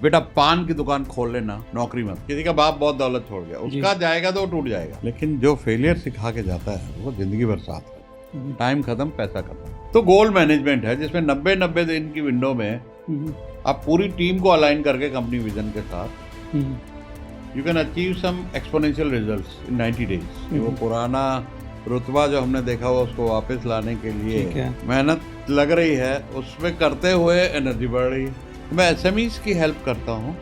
बेटा पान की दुकान खोल लेना, नौकरी मत। किसी का बाप बहुत दौलत छोड़ गया, उसका जाएगा तो वो टूट जाएगा, लेकिन जो फेलियर सिखा के जाता है वो जिंदगी भर साथ है। टाइम खत्म, पैसा खत्म। तो गोल मैनेजमेंट है जिसमें 90 दिन की विंडो में आप पूरी टीम को अलाइन करके कंपनी विजन के साथ you can achieve some exponential results in 90 days. वो पुराना रुतबा जो हमने देखा हुआ उसको वापस लाने के लिए मेहनत लग रही है, उसमें करते हुए एनर्जी बढ़ रही है। मैं एसएमईज की हेल्प करता हूँ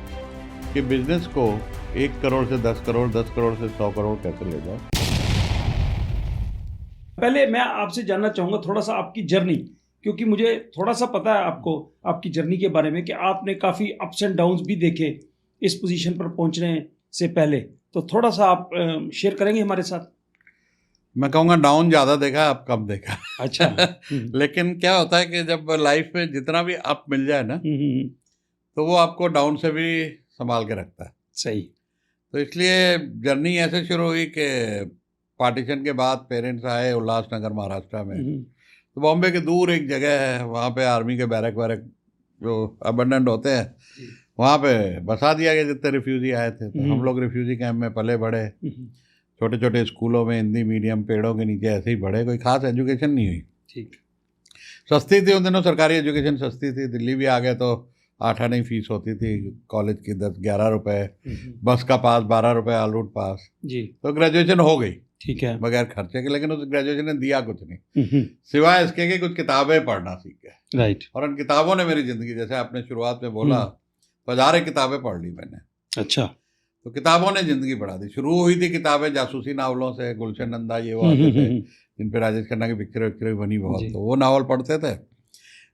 कि बिजनेस को 1 करोड़ से 10 करोड़, 10 करोड़ से 100 करोड़ कैसे ले जाओ। पहले मैं आपसे जानना चाहूँगा थोड़ा सा आपकी जर्नी, क्योंकि मुझे थोड़ा सा पता है आपको आपकी जर्नी के बारे में कि आपने काफ़ी अप्स एंड डाउन्स भी देखे इस पोजीशन पर पहुँचने से पहले। तो थोड़ा सा आप शेयर करेंगे हमारे साथ? मैं कहूँगा डाउन ज़्यादा देखा है, अब कम देखा। अच्छा। लेकिन क्या होता है कि जब लाइफ में जितना भी अप मिल जाए ना, तो वो आपको डाउन से भी संभाल के रखता है। सही। तो इसलिए जर्नी ऐसे शुरू हुई कि पार्टीशन के बाद पेरेंट्स आए उल्लासनगर महाराष्ट्र में। तो बॉम्बे के दूर एक जगह है, वहाँ पे आर्मी के बैरक वैरक जो अबंडेंट होते हैं, वहाँ पे बसा दिया गया जितने रिफ्यूजी आए थे। तो हम लोग रिफ्यूजी कैंप में पले बड़े, छोटे छोटे स्कूलों में हिंदी मीडियम, पेड़ों के नीचे ऐसे ही पढ़े, कोई खास एजुकेशन नहीं हुई। ठीक। सस्ती थी उन दिनों, सरकारी एजुकेशन सस्ती थी। दिल्ली भी आ गए तो 8 आने फीस होती थी कॉलेज की, 10-11 रुपए, बस का पास 12 रुपए, ऑल रूट पास जी। तो ग्रेजुएशन हो गई, ठीक है, बगैर खर्चे के। लेकिन उस ग्रेजुएशन ने दिया कुछ नहीं सिवाय इसके कि कुछ किताबें पढ़ना सीख गए। राइट। और उन किताबों ने मेरी जिंदगी, जैसे आपने शुरुआत में बोला, 1000 किताबें पढ़ ली मैंने। अच्छा। तो किताबों ने जिंदगी बढ़ा दी। शुरू हुई थी किताबें जासूसी नावलों से, गुलशन नंदा ये वो आते थे जिन पे राजेश खन्ना की पिक्चर भी बनी बहुत, तो वो नावल पढ़ते थे।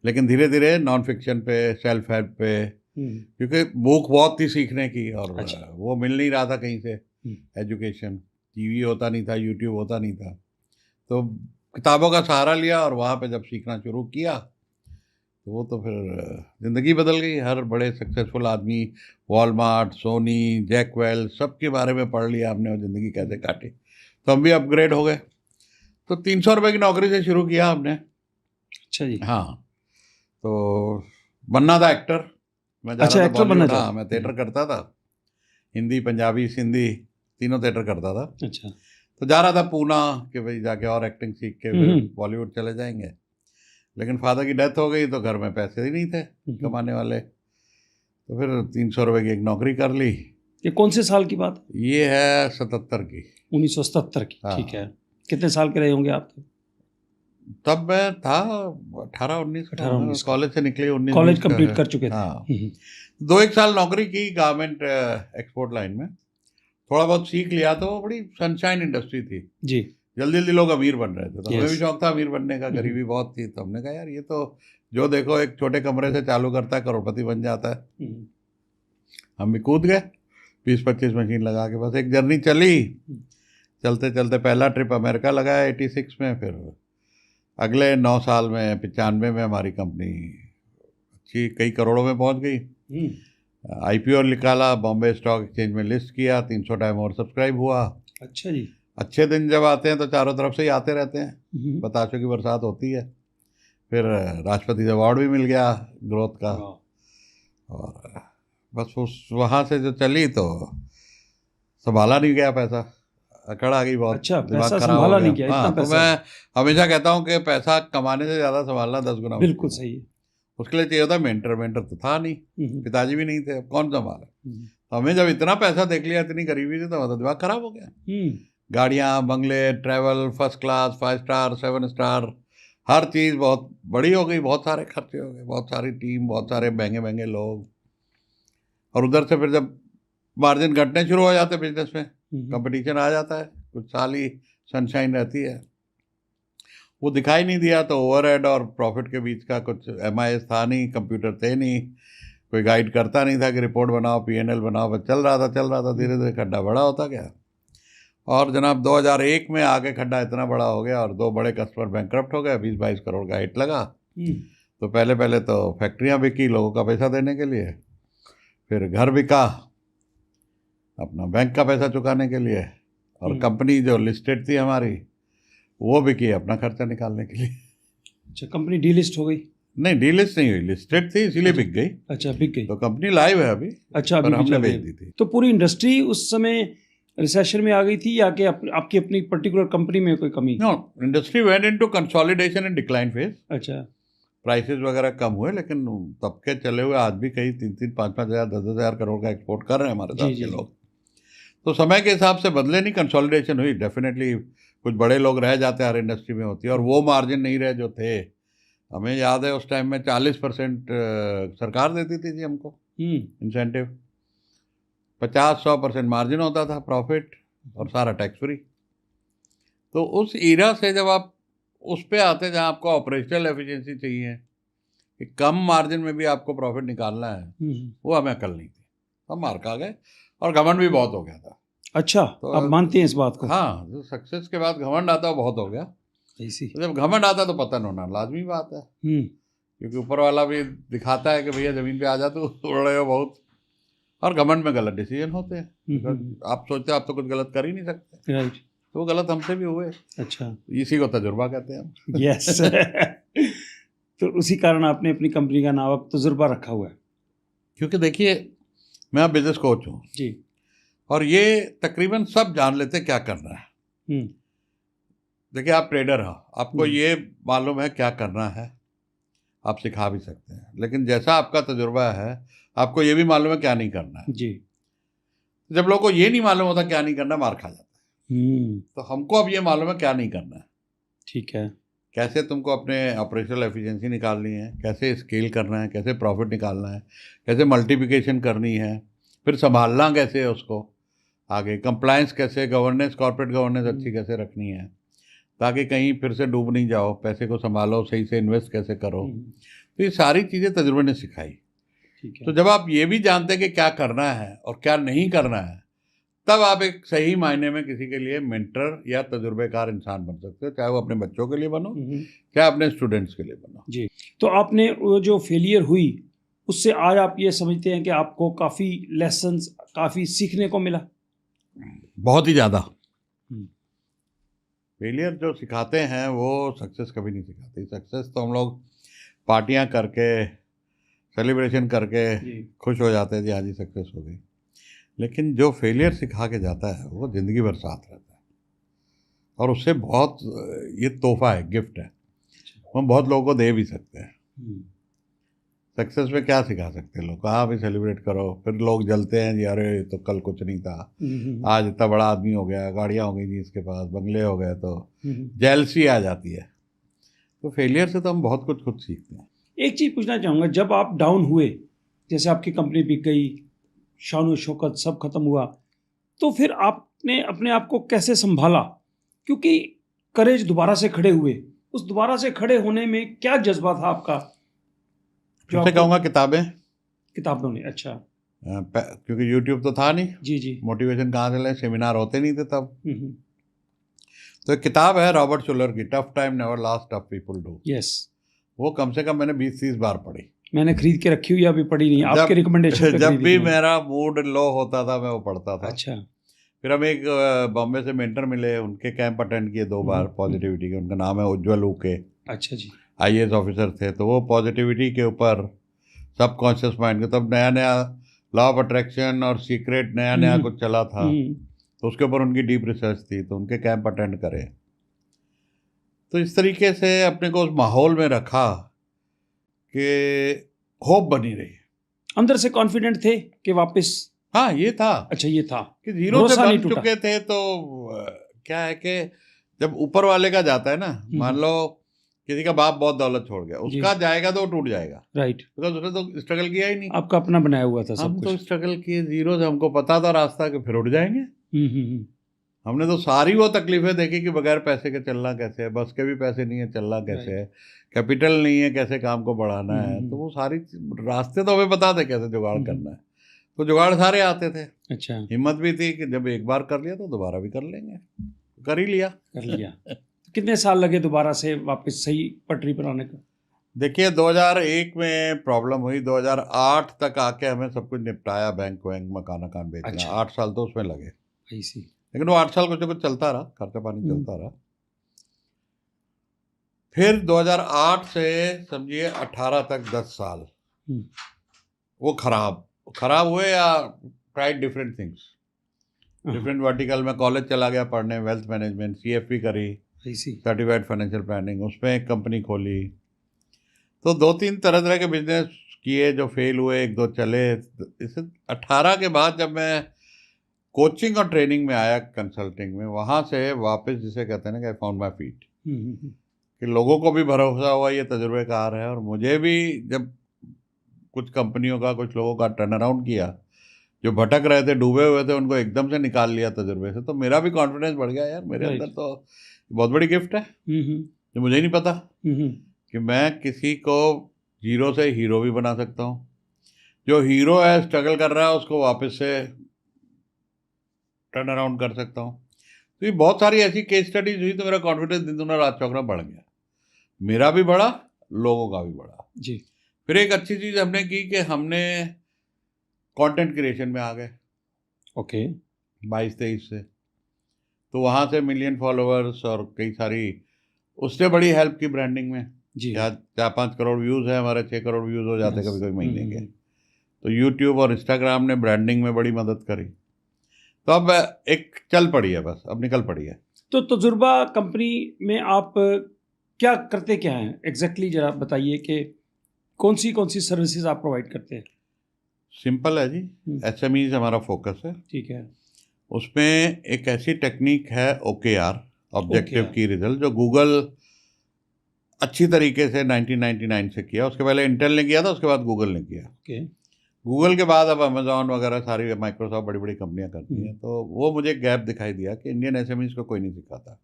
लेकिन धीरे धीरे नॉन फिक्शन पे, सेल्फ हेल्प पे, क्योंकि बुक बहुत थी सीखने की और वो मिल नहीं रहा था कहीं से एजुकेशन। टीवी होता नहीं था, यूट्यूब होता नहीं था, तो किताबों का सहारा लिया और वहाँ पे जब सीखना शुरू किया तो वो तो फिर ज़िंदगी बदल गई। हर बड़े सक्सेसफुल आदमी, वॉलमार्ट, सोनी, जैकवेल, सब के बारे में पढ़ लिया हमने और ज़िंदगी कैसे काटी। तो हम भी अपग्रेड हो गए। तो 300 रुपये की नौकरी से शुरू किया हमने। अच्छा जी। हाँ, तो बनना था एक्टर। मैं जा रहा था बॉलीवुड। हाँ, मैं थिएटर करता था, हिंदी, पंजाबी, सिंधी तीनों थिएटर करता था। अच्छा। तो जा रहा था पूना कि भाई जाके और एक्टिंग सीख के बॉलीवुड चले जाएंगे। लेकिन फादर की डेथ हो गई तो घर में पैसे ही नहीं थे कमाने वाले, तो फिर 300 रुपये की एक नौकरी कर ली। ये कौन से साल की बात? ये है 77 की, 1977 की। हाँ। ठीक है। कितने साल के रहे होंगे आप? तब मैं था 18-19 कॉलेज से निकले, 19 कॉलेज कंप्लीट कर चुके थे। हाँ। 2-1 साल नौकरी की गारमेंट एक्सपोर्ट लाइन में, थोड़ा बहुत सीख लिया। तो बड़ी सनशाइन इंडस्ट्री थी जी, जल्दी जल्दी लोग अमीर बन रहे थे। तो हमें भी शौक था अमीर बनने का, गरीबी बहुत थी। तो हमने कहा यार ये तो जो देखो एक छोटे कमरे से चालू करता है करोड़पति बन जाता है। हम भी कूद गए 20-25 मशीन लगा के। बस एक जर्नी चली, चलते चलते पहला ट्रिप अमेरिका लगाया 86 में। फिर अगले 9 साल में 95 में हमारी कंपनी अच्छी कई करोड़ों में पहुंच गई। IPO निकाला, बॉम्बे स्टॉक एक्सचेंज में लिस्ट किया, 300 टाइम और सब्सक्राइब हुआ। अच्छा जी। अच्छे दिन जब आते हैं तो चारों तरफ से ही आते रहते हैं, बताशों की बरसात होती है। फिर राष्ट्रपति से अवार्ड भी मिल गया ग्रोथ का। और बस उस वहाँ से जो चली तो संभाला नहीं गया पैसा, अकड़ आ गई बहुत। अच्छा, पैसा संभाला नहीं गया। हाँ, तो मैं हमेशा कहता हूँ कि पैसा कमाने से ज़्यादा संभालना 10 गुना। बिल्कुल सही है। उसके लिए चाहिए होता है मेंटर तो था नहीं, पिताजी भी नहीं थे, कौन संभाला। हमें जब इतना पैसा देख लिया, इतनी गरीबी थी, तो दिमाग खराब हो गया। गाड़ियाँ, बंगले, travel, first class, 5 star, 7 star, हर चीज़ बहुत बड़ी हो गई, बहुत सारे खर्चे हो गए, बहुत सारी टीम, बहुत सारे महंगे महंगे लोग। और उधर से फिर जब मार्जिन घटने शुरू हो जाते बिजनेस में, कंपटीशन आ जाता है, कुछ साल ही सनशाइन रहती है, वो दिखाई नहीं दिया। तो ओवरहेड और प्रॉफिट के बीच का कुछ MIS था नहीं, कंप्यूटर थे नहीं, कोई गाइड करता नहीं था कि रिपोर्ट बनाओ, P&L बनाओ। बस चल रहा था, धीरे धीरे खड्डा बड़ा होता गया। और जनाब 2001 में आगे खड्डा इतना बड़ा हो गया और 2 बड़े कस्टमर बैंकक्रप्ट हो गए, 20-22 करोड़ का हिट लगा। तो पहले तो फैक्ट्रियां बिकी लोगों का पैसा देने के लिए, फिर घर बिका अपना बैंक का पैसा चुकाने के लिए, और कंपनी जो लिस्टेड थी हमारी वो बिकी अपना खर्चा निकालने के लिए। अच्छा, कंपनी डीलिस्ट हो गई? नहीं, डीलिस्ट नहीं हुई, लिस्टेड थी इसीलिए बिक गई। अच्छा, बिक गई। तो कंपनी लाइव है अभी, अच्छा, अभी पर भी हमने चल रही बेच है। दी थी। तो पूरी इंडस्ट्री उस समय रिसेशन में आ गई थी या कि आपकी अपनी पर्टिकुलर कंपनी में कोई कमी? No, industry went into consolidation and decline phase. अच्छा। प्राइसेस वगैरह कम हुए, लेकिन तब के चले हुए आज भी कई 3-3, 5-5 हज़ार, 10-10 हज़ार करोड़ का एक्सपोर्ट कर रहे हैं हमारे जी, साथ जी, के जी। लोग। तो समय के हिसाब से बदले नहीं, कंसोलिडेशन हुई डेफिनेटली। कुछ बड़े लोग रह जाते हैं, हर इंडस्ट्री में होती है, और वो मार्जिन नहीं रहे जो थे। हमें याद है उस टाइम में 40% सरकार देती थी जी हमको इंसेंटिव। 50-100% मार्जिन होता था प्रॉफिट, और सारा टैक्स फ्री। तो उस ईरा से जब आप उस पे आते जहाँ आपको ऑपरेशनल एफिशिएंसी चाहिए कि कम मार्जिन में भी आपको प्रॉफिट निकालना है, वो हमें अकल नहीं थी। हम मार खा गए, और घमंड भी बहुत हो गया था। अच्छा, तो आप मानते हैं इस बात को? हाँ, जो सक्सेस के बाद घमंड आता है वो बहुत हो गया। ऐसी। तो जब घमंड आता है तो पतन होना लाजमी बात है, क्योंकि ऊपर वाला भी दिखाता है कि भैया ज़मीन पे आ जा, तो उड़ रहे हो बहुत। और घमंड में गलत डिसीजन होते हैं, because आप सोचते हो आप तो कुछ गलत कर ही नहीं सकते। राइट। तो वो गलत हमसे भी हुए। अच्छा। इसी को तजुर्बा कहते हैं हम। यस। तो उसी कारण आपने अपनी कंपनी का नाम अब तजुर्बा रखा हुआ है। क्योंकि देखिए, मैं अब बिजनेस कोच हूँ जी। और ये तकरीबन सब जान लेते क्या करना है। देखिए, आप ट्रेडर हो, आपको ये मालूम है क्या करना है, आप सिखा भी सकते हैं, लेकिन जैसा आपका तजुर्बा है आपको ये भी मालूम है क्या नहीं करना है। जी। जब लोगों को ये नहीं मालूम होता क्या नहीं करना, मार खा जाता है। तो हमको अब ये मालूम है क्या नहीं करना है। ठीक है। कैसे तुमको अपने ऑपरेशनल एफिशिएंसी निकालनी है, कैसे स्केल करना है, कैसे प्रॉफिट निकालना है, कैसे मल्टीप्लिकेशन करनी है, फिर संभालना कैसे है उसको आगे, कंप्लायंस कैसे, गवर्नेंस, कॉर्पोरेट गवर्नेंस अच्छी कैसे रखनी है ताकि कहीं फिर से डूब नहीं जाओ, पैसे को संभालो, सही से इन्वेस्ट कैसे करो। तो ये सारी चीज़ें तजुर्बे ने सिखाई। ठीक है। तो जब आप ये भी जानते हैं कि क्या करना है और क्या नहीं करना है, तब आप एक सही मायने में किसी के लिए मेंटर या तजुर्बेकार इंसान बन सकते हो, चाहे वो अपने बच्चों के लिए बनो, चाहे अपने स्टूडेंट्स के लिए बनो। जी। तो आपने वो जो फेलियर हुई उससे आज आप ये समझते हैं कि आपको काफ़ी लेसन्स, काफ़ी सीखने को मिला? बहुत ही ज़्यादा। फेलियर जो सिखाते हैं वो सक्सेस कभी नहीं सिखाती। सक्सेस तो हम लोग पार्टियां करके, सेलिब्रेशन करके खुश हो जाते हैं जी, हाँ जी सक्सेस हो गई। लेकिन जो फेलियर सिखा के जाता है वो ज़िंदगी भर साथ रहता है, और उससे बहुत, ये तोहफा है, गिफ्ट है, हम बहुत लोगों को दे भी सकते हैं। सक्सेस में क्या सिखा सकते हैं लोग, कहाँ भी सेलिब्रेट करो, फिर लोग जलते हैं जी, अरे तो कल कुछ नहीं था, आज इतना बड़ा आदमी हो गया, गाड़ियाँ हो गई जी इसके पास, बंगले हो गए, तो जेलसी आ जाती है। तो फेलियर से तो हम बहुत कुछ खुद सीखते हैं। एक चीज़ पूछना चाहूँगा, जब आप डाउन हुए, जैसे आपकी कंपनी बिक गई, शान शौकत सब खत्म हुआ, तो फिर आपने अपने आप को कैसे संभाला? क्योंकि करेज दोबारा से खड़े हुए, उस दोबारा से खड़े होने में क्या जज्बा था आपका? जैसे कहूँगा किताबों ने। अच्छा। क्योंकि यूट्यूब तो था नहीं। जी जी। मोटिवेशन कहाँ से लें, सेमिनार होते नहीं थे तब। तो एक किताब है रॉबर्ट शुलर की, tough time never last, tough people do. Yes. वो कम से कम मैंने 20-30 बार पढ़ी। मैंने खरीद के रखी हुई, अभी पढ़ी नहीं, आपके रिकमेंडेशन पे जब भी मेरा मूड लो होता था मैं वो पढ़ता था। अच्छा। फिर हम एक बॉम्बे से मेंटर मिले, उनके कैंप अटेंड किए 2 बार पॉजिटिविटी के। उनका नाम है उज्ज्वल उके। अच्छा जी। IAS ऑफिसर थे। तो वो पॉजिटिविटी के ऊपर, सबकॉन्शियस माइंड के, तब नया नया लॉ ऑफ अट्रैक्शन और सीक्रेट नया नया कुछ चला था, तो उसके ऊपर उनकी डीप रिसर्च थी, तो उनके कैंप अटेंड करे। तो इस तरीके से अपने को उस माहौल में रखा कि होप बनी रही। अंदर से कॉन्फिडेंट थे कि वापस? हाँ, ये था। अच्छा, ये था कि जीरो से बन चुके थे। तो क्या है कि जब ऊपर वाले का जाता है ना, मान लो किसी का बाप बहुत दौलत छोड़ गया, उसका जाएगा तो वो टूट जाएगा। राइट। बिकॉज उसने तो स्ट्रगल किया ही नहीं, आपका अपना बनाया हुआ था सब हम कुछ। तो स्ट्रगल किए जीरो से, हमको पता था रास्ता कि फिर उठ जाएंगे। हमने तो सारी वो तकलीफें देखी कि बगैर पैसे के चलना कैसे है, बस के भी पैसे नहीं है, चलना कैसे है, कैपिटल नहीं है, कैसे काम को बढ़ाना है। तो वो सारी रास्ते तो हमें पता थे कैसे जुगाड़ करना है, तो जुगाड़ सारे आते थे। अच्छा। हिम्मत भी थी कि जब एक बार कर लिया तो दोबारा भी कर लेंगे, कर ही लिया। कितने साल लगे दोबारा से वापस सही पटरी पर आने का? देखिए, 2001 में प्रॉब्लम हुई, 2008 तक आके हमें सब कुछ निपटाया, बैंक वैंक, मकान बेचना। अच्छा। 8 साल तो उसमें लगे, लेकिन वो 8 साल कुछ ना कुछ चलता रहा, खर्चा पानी चलता रहा। फिर 2008 से समझिए 18 तक 10 साल वो खराब हुए या tried different things, different vertical में कॉलेज चला गया पढ़ने, वेल्थ मैनेजमेंट, CFP करी, सर्टिफाइड फाइनेंशियल प्लानिंग, उसमें एक कंपनी खोली। तो 2-3 तरह के बिजनेस किए जो फेल हुए, 1-2 चले। इसे 18 के बाद जब मैं कोचिंग और ट्रेनिंग में आया कंसल्टिंग में, वहाँ से वापस जिसे कहते हैं ना कि आई फाउंड माई फीट, कि लोगों को भी भरोसा हुआ ये तजुर्बेकार है, और मुझे भी जब कुछ कंपनियों का, कुछ लोगों का टर्न अराउंड किया, जो भटक रहे थे, डूबे हुए थे, उनको एकदम से निकाल लिया तजुर्बे से, तो मेरा भी कॉन्फिडेंस बढ़ गया। यार मेरे अंदर तो बहुत बड़ी गिफ्ट है जो मुझे ही नहीं पता कि मैं किसी को जीरो से हीरो भी बना सकता हूँ। जो हीरो है, स्ट्रगल कर रहा है, उसको वापस से टर्न अराउंड कर सकता हूँ। तो ये बहुत सारी ऐसी केस स्टडीज हुई, तो मेरा कॉन्फिडेंस दिन दुना रात चौगुना बढ़ गया। मेरा भी बढ़ा, लोगों का भी बढ़ा जी। फिर एक अच्छी चीज़ हमने की कि हमने कंटेंट क्रिएशन में आ गए। ओके। 22-23 से, तो वहाँ से मिलियन फॉलोअर्स और कई सारी, उससे बड़ी हेल्प की ब्रांडिंग में जी। 4-5 करोड़ व्यूज़ है हमारे, 6 करोड़ व्यूज़ हो जाते कभी कभी महीने के। तो यूट्यूब और इंस्टाग्राम ने ब्रांडिंग में बड़ी मदद करी। तो अब एक चल पड़ी है, बस अब निकल पड़ी है। तो तजुर्बा कंपनी में आप क्या करते क्या हैं एग्जैक्टली, जरा बताइए कि कौन सी सर्विसेज आप प्रोवाइड करते हैं? सिंपल है जी, SMEs हमारा फोकस है। ठीक है। उसमें एक ऐसी टेक्निक है OKR, ऑब्जेक्टिव OKR। की रिजल्ट, जो गूगल अच्छी तरीके से 1999 से किया। उसके पहले इंटेल ने किया था, उसके बाद गूगल ने किया। ओके। गूगल के बाद अब अमेजॉन वगैरह सारी, माइक्रोसॉफ्ट, बड़ी बड़ी कंपनियां करती हैं। तो वो मुझे गैप दिखाई दिया कि इंडियन SMEs को कोई नहीं सिखाता।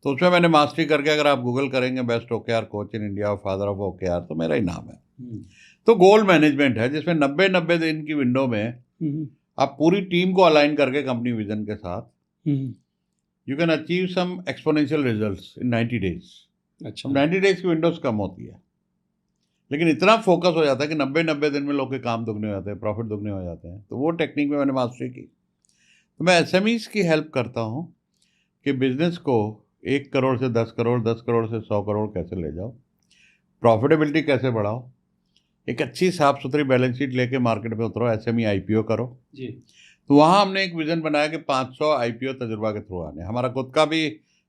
तो उसमें मैंने मास्टरी करके, अगर आप गूगल करेंगे best OKR coach in India और फादर ऑफ OKR, तो मेरा ही नाम है। तो गोल मैनेजमेंट है, जिसमें 90 दिन की विंडो में आप पूरी टीम को अलाइन करके कंपनी विजन के साथ you can achieve some exponential results in 90 days. अच्छा। 90 डेज की विंडोज कम होती है, लेकिन इतना फोकस हो जाता है कि 90 दिन में लोग के काम दुगने हो जाते हैं, प्रॉफिट दुगने हो जाते हैं। तो वो टेक्निक में मैंने मास्टरी की। तो मैं SMEs की हेल्प करता हूँ कि बिजनेस को 1 करोड़ से 10 करोड़, 10 करोड़ से 100 करोड़ कैसे ले जाओ, प्रॉफिटेबिलिटी कैसे बढ़ाओ, एक अच्छी साफ सुथरी बैलेंस शीट लेके मार्केट में उतरो, SME IPO करो जी। तो वहाँ हमने एक विजन बनाया कि 500 IPO तजुर्बा के थ्रू आने। हमारा खुद का भी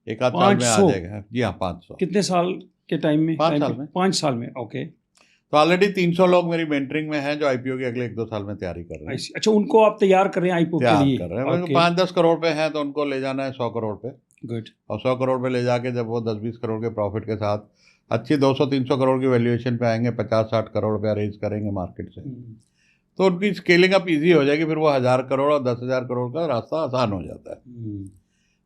1-आध साल में आ जाएगा। जी हाँ, 500। कितने साल के टाइम में? 5 साल में। 5 साल में। ओके। तो ऑलरेडी 300 लोग मेरी मेंटरिंग में हैं जो IPO के अगले 1-2 साल में तैयारी कर रहे हैं। अच्छा, उनको आप तैयार कर रहे हैं IPO के लिए? तैयार कर रहे हैं। 5-10 करोड़ पे हैं तो उनको ले जाना है 100 करोड़ पे। गुड। और 100 करोड़ पे ले जाके जब वो 10-20 करोड़ के प्रॉफिट के साथ अच्छी 200-300 करोड़ की वैल्यूएशन पे आएंगे, 50-60 करोड़ रुपया रेज करेंगे मार्केट से, तो उनकी स्केलिंग अप ईजी हो जाएगी। फिर वो 1000 करोड़ और 10,000 करोड़ का रास्ता आसान हो जाता है।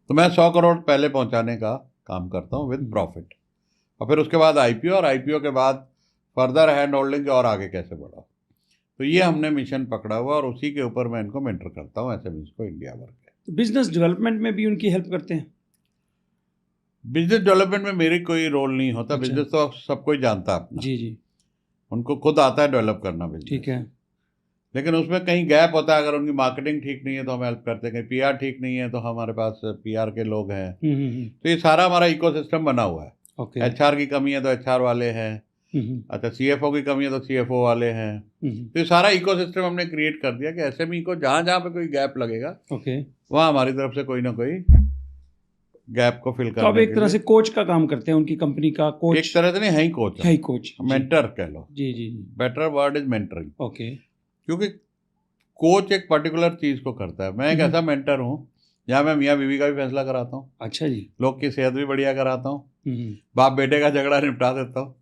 तो मैं 100 करोड़ पहले पहुंचाने का काम करता हूं विद प्रॉफिट, और फिर उसके बाद IPO, और IPO के बाद फर्दर हैंड होल्डिंग के और आगे कैसे बढ़ा। तो ये हमने मिशन पकड़ा हुआ, और उसी के ऊपर मैं इनको मेंटर करता हूँ SMEs को इंडिया भर के। बिजनेस डेवलपमेंट में भी उनकी हेल्प करते हैं? बिजनेस डेवलपमेंट में मेरी कोई रोल नहीं होता। अच्छा। बिजनेस तो सब कोई जानता है अपना। जी जी। उनको खुद आता है डेवलप करना बिजनेस। ठीक है। लेकिन उसमें कहीं गैप होता है, अगर उनकी मार्केटिंग ठीक नहीं है तो हम हेल्प करते हैं, कहीं PR ठीक नहीं है तो हमारे पास PR के लोग हैं। तो ये सारा हमारा इकोसिस्टम बना हुआ है। ओके। HR की कमी है तो HR वाले हैं। अच्छा, CFO की कमी है तो CFO वाले हैं। तो ये सारा इकोसिस्टम हमने क्रिएट कर दिया कि SME को जहाँ जहाँ पे कोई गैप लगेगा, ओके, वहाँ हमारी तरफ से कोई ना कोई गैप को फिल तो आप करने एक के तरह लिए से कोच का काम करते हैं, उनकी कंपनी का कोच? एक तरह से नहीं, है ही कोच, है ही कोच, मेंटर कह लो। जी जी। Better word is mentoring. Okay. क्योंकि कोच एक पर्टिकुलर चीज़ को करता है, मैं एक ऐसा मेंटर हूँ जहाँ मैं मियाँ बीवी का भी फैसला कराता हूँ। अच्छा जी। लोग की सेहत भी बढ़िया कराता हूँ, बाप बेटे का झगड़ा निपटा देता हूँ,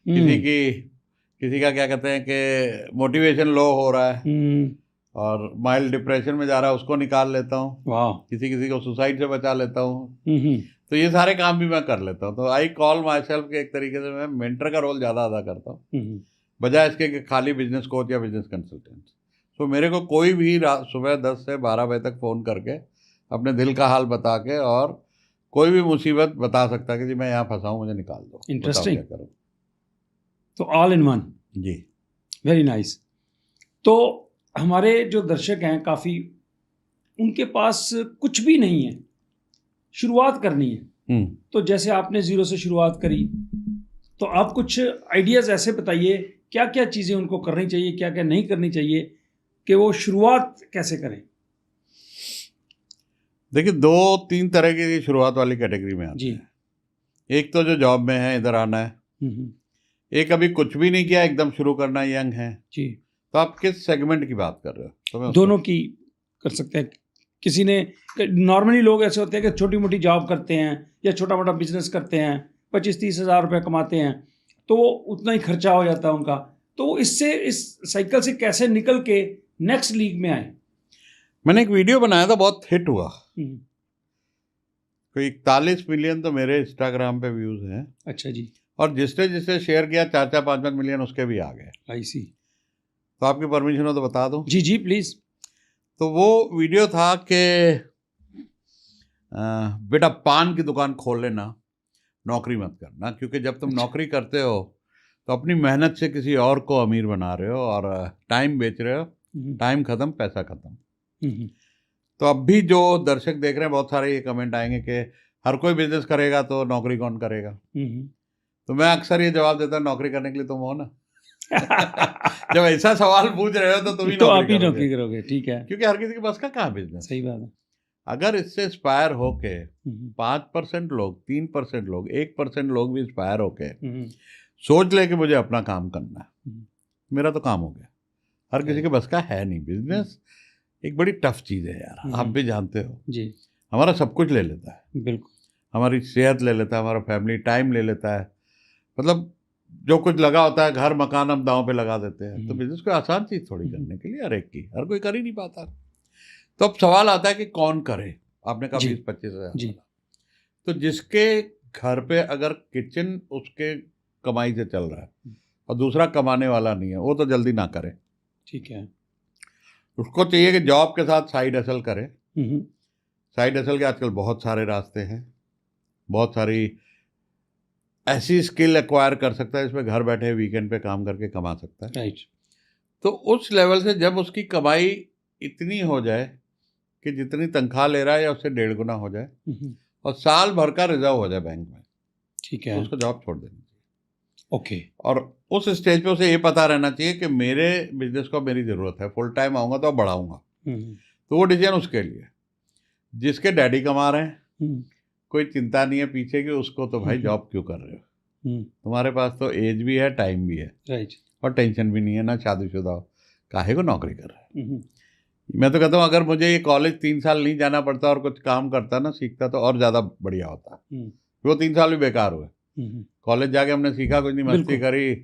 किसी का क्या कहते हैं कि मोटिवेशन लो हो रहा है और माइल्ड डिप्रेशन में जा रहा है, उसको निकाल लेता हूँ। वाह। किसी को सुसाइड से बचा लेता हूँ। तो ये सारे काम भी मैं कर लेता हूँ। तो आई कॉल माई सेल्फ के एक तरीके से मैं मेंटर का रोल ज़्यादा अदा करता हूँ, बजाय इसके कि खाली बिजनेस कोच या बिजनेस कंसल्टेंट। तो मेरे को कोई भी सुबह 10 से 12 बजे तक फ़ोन करके अपने दिल का हाल बता के और कोई भी मुसीबत बता सकता है कि जी मैं यहाँ फंसा हूँ, मुझे निकाल दो। इंटरेस्टिंग। क्या करूँ? तो ऑल इन वन। जी, वेरी नाइस। तो हमारे जो दर्शक हैं काफ़ी, उनके पास कुछ भी नहीं है, शुरुआत करनी है, तो जैसे आपने जीरो से शुरुआत करी, तो आप कुछ आइडियाज ऐसे बताइए क्या क्या चीज़ें उनको करनी चाहिए, क्या क्या नहीं करनी चाहिए, कि वो शुरुआत कैसे करें। देखिए 2-3 तरह की शुरुआत वाली कैटेगरी में आते जी। हैं। एक तो जो जॉब में है, इधर आना है। एक अभी कुछ भी नहीं किया, एकदम शुरू करना, यंग है। जी। तो आप किस सेगमेंट की बात कर रहे हो? तो मैं दोनों की कर सकते हैं। किसी ने, नॉर्मली लोग ऐसे होते हैं कि छोटी मोटी जॉब करते हैं या छोटा मोटा बिजनेस करते हैं, 25-30 हज़ार रुपये कमाते हैं, तो वो उतना ही खर्चा हो जाता है उनका। तो इससे, इस साइकिल से कैसे निकल के नेक्स्ट लीग में आए? मैंने एक वीडियो बनाया था, बहुत हिट हुआ। कोई 41 मिलियन तो मेरे इंस्टाग्राम पे व्यूज हैं। अच्छा जी। और जिसने जिसने शेयर किया 4-4, 5-5 मिलियन उसके भी आ गए। आई सी। तो आपकी परमिशन हो तो बता दूं? जी जी प्लीज। तो वो वीडियो था कि बेटा पान की दुकान खोल लेना, नौकरी मत करना, क्योंकि जब तुम नौकरी करते हो तो अपनी मेहनत से किसी और को अमीर बना रहे हो और टाइम बेच रहे हो। टाइम खत्म, पैसा खत्म। तो अब भी जो दर्शक देख रहे हैं, बहुत सारे ये कमेंट आएंगे कि हर कोई बिजनेस करेगा तो नौकरी कौन करेगा। तो मैं अक्सर ये जवाब देता हूँ, नौकरी करने के लिए तुम हो ना। जब ऐसा सवाल पूछ रहे हो तो तुम ही तो आप ही नौकरी नौकरी करोगे, ठीक है। क्योंकि हर किसी के बस का कहाँ बिजनेस। सही बात है। अगर इससे इंस्पायर होके 5% लोग, 3% लोग, 1% लोग भी इंस्पायर होके सोच ले कि मुझे अपना काम करना है, मेरा तो काम हो गया। हर किसी के बस का है नहीं। बिजनेस एक बड़ी टफ चीज़ है यार, आप भी जानते हो जी। हमारा सब कुछ ले लेता है। बिल्कुल। हमारी सेहत ले लेता है, हमारा फैमिली टाइम ले लेता है, मतलब जो कुछ लगा होता है, घर मकान हम दांव पे लगा देते हैं। तो बिजनेस कोई आसान चीज़ थोड़ी करने के लिए, हर एक की, हर कोई कर ही नहीं पाता। तो अब सवाल आता है कि कौन करे। आपने कहा 20-25 हज़ार, तो जिसके घर पे अगर किचन उसके कमाई से चल रहा है और दूसरा कमाने वाला नहीं है, वो तो जल्दी ना करे। ठीक है। उसको चाहिए कि जॉब के साथ साइड हसल करे। साइड हसल के आजकल बहुत सारे रास्ते हैं, बहुत सारी ऐसी स्किल एक्वायर कर सकता है इसमें घर बैठे वीकेंड पे काम करके कमा सकता है। राइट। तो उस लेवल से जब उसकी कमाई इतनी हो जाए कि जितनी तनख्वाह ले रहा है या उससे 1.5 गुना हो जाए और साल भर का रिजर्व हो जाए बैंक में, ठीक है, तो उसको जॉब छोड़ देनी चाहिए। ओके। और उस स्टेज पे उसे ये पता रहना चाहिए कि मेरे बिजनेस को मेरी ज़रूरत है, फुल टाइम आऊँगा तो बढ़ाऊँगा। तो वो डिसीजन उसके लिए। जिसके डैडी कमा रहे हैं, कोई चिंता नहीं है पीछे की, उसको तो भाई जॉब क्यों कर रहे हो, तुम्हारे पास तो एज भी है, टाइम भी है, राइट, और टेंशन भी नहीं है, ना शादीशुदा हो, काहे को नौकरी कर रहे हैं। मैं तो कहता हूँ अगर मुझे ये कॉलेज 3 साल नहीं जाना पड़ता और कुछ काम करता ना, सीखता, तो और ज़्यादा बढ़िया होता। वो 3 साल भी बेकार हुए। कॉलेज जाके हमने सीखा कुछ नहीं, मस्ती करी,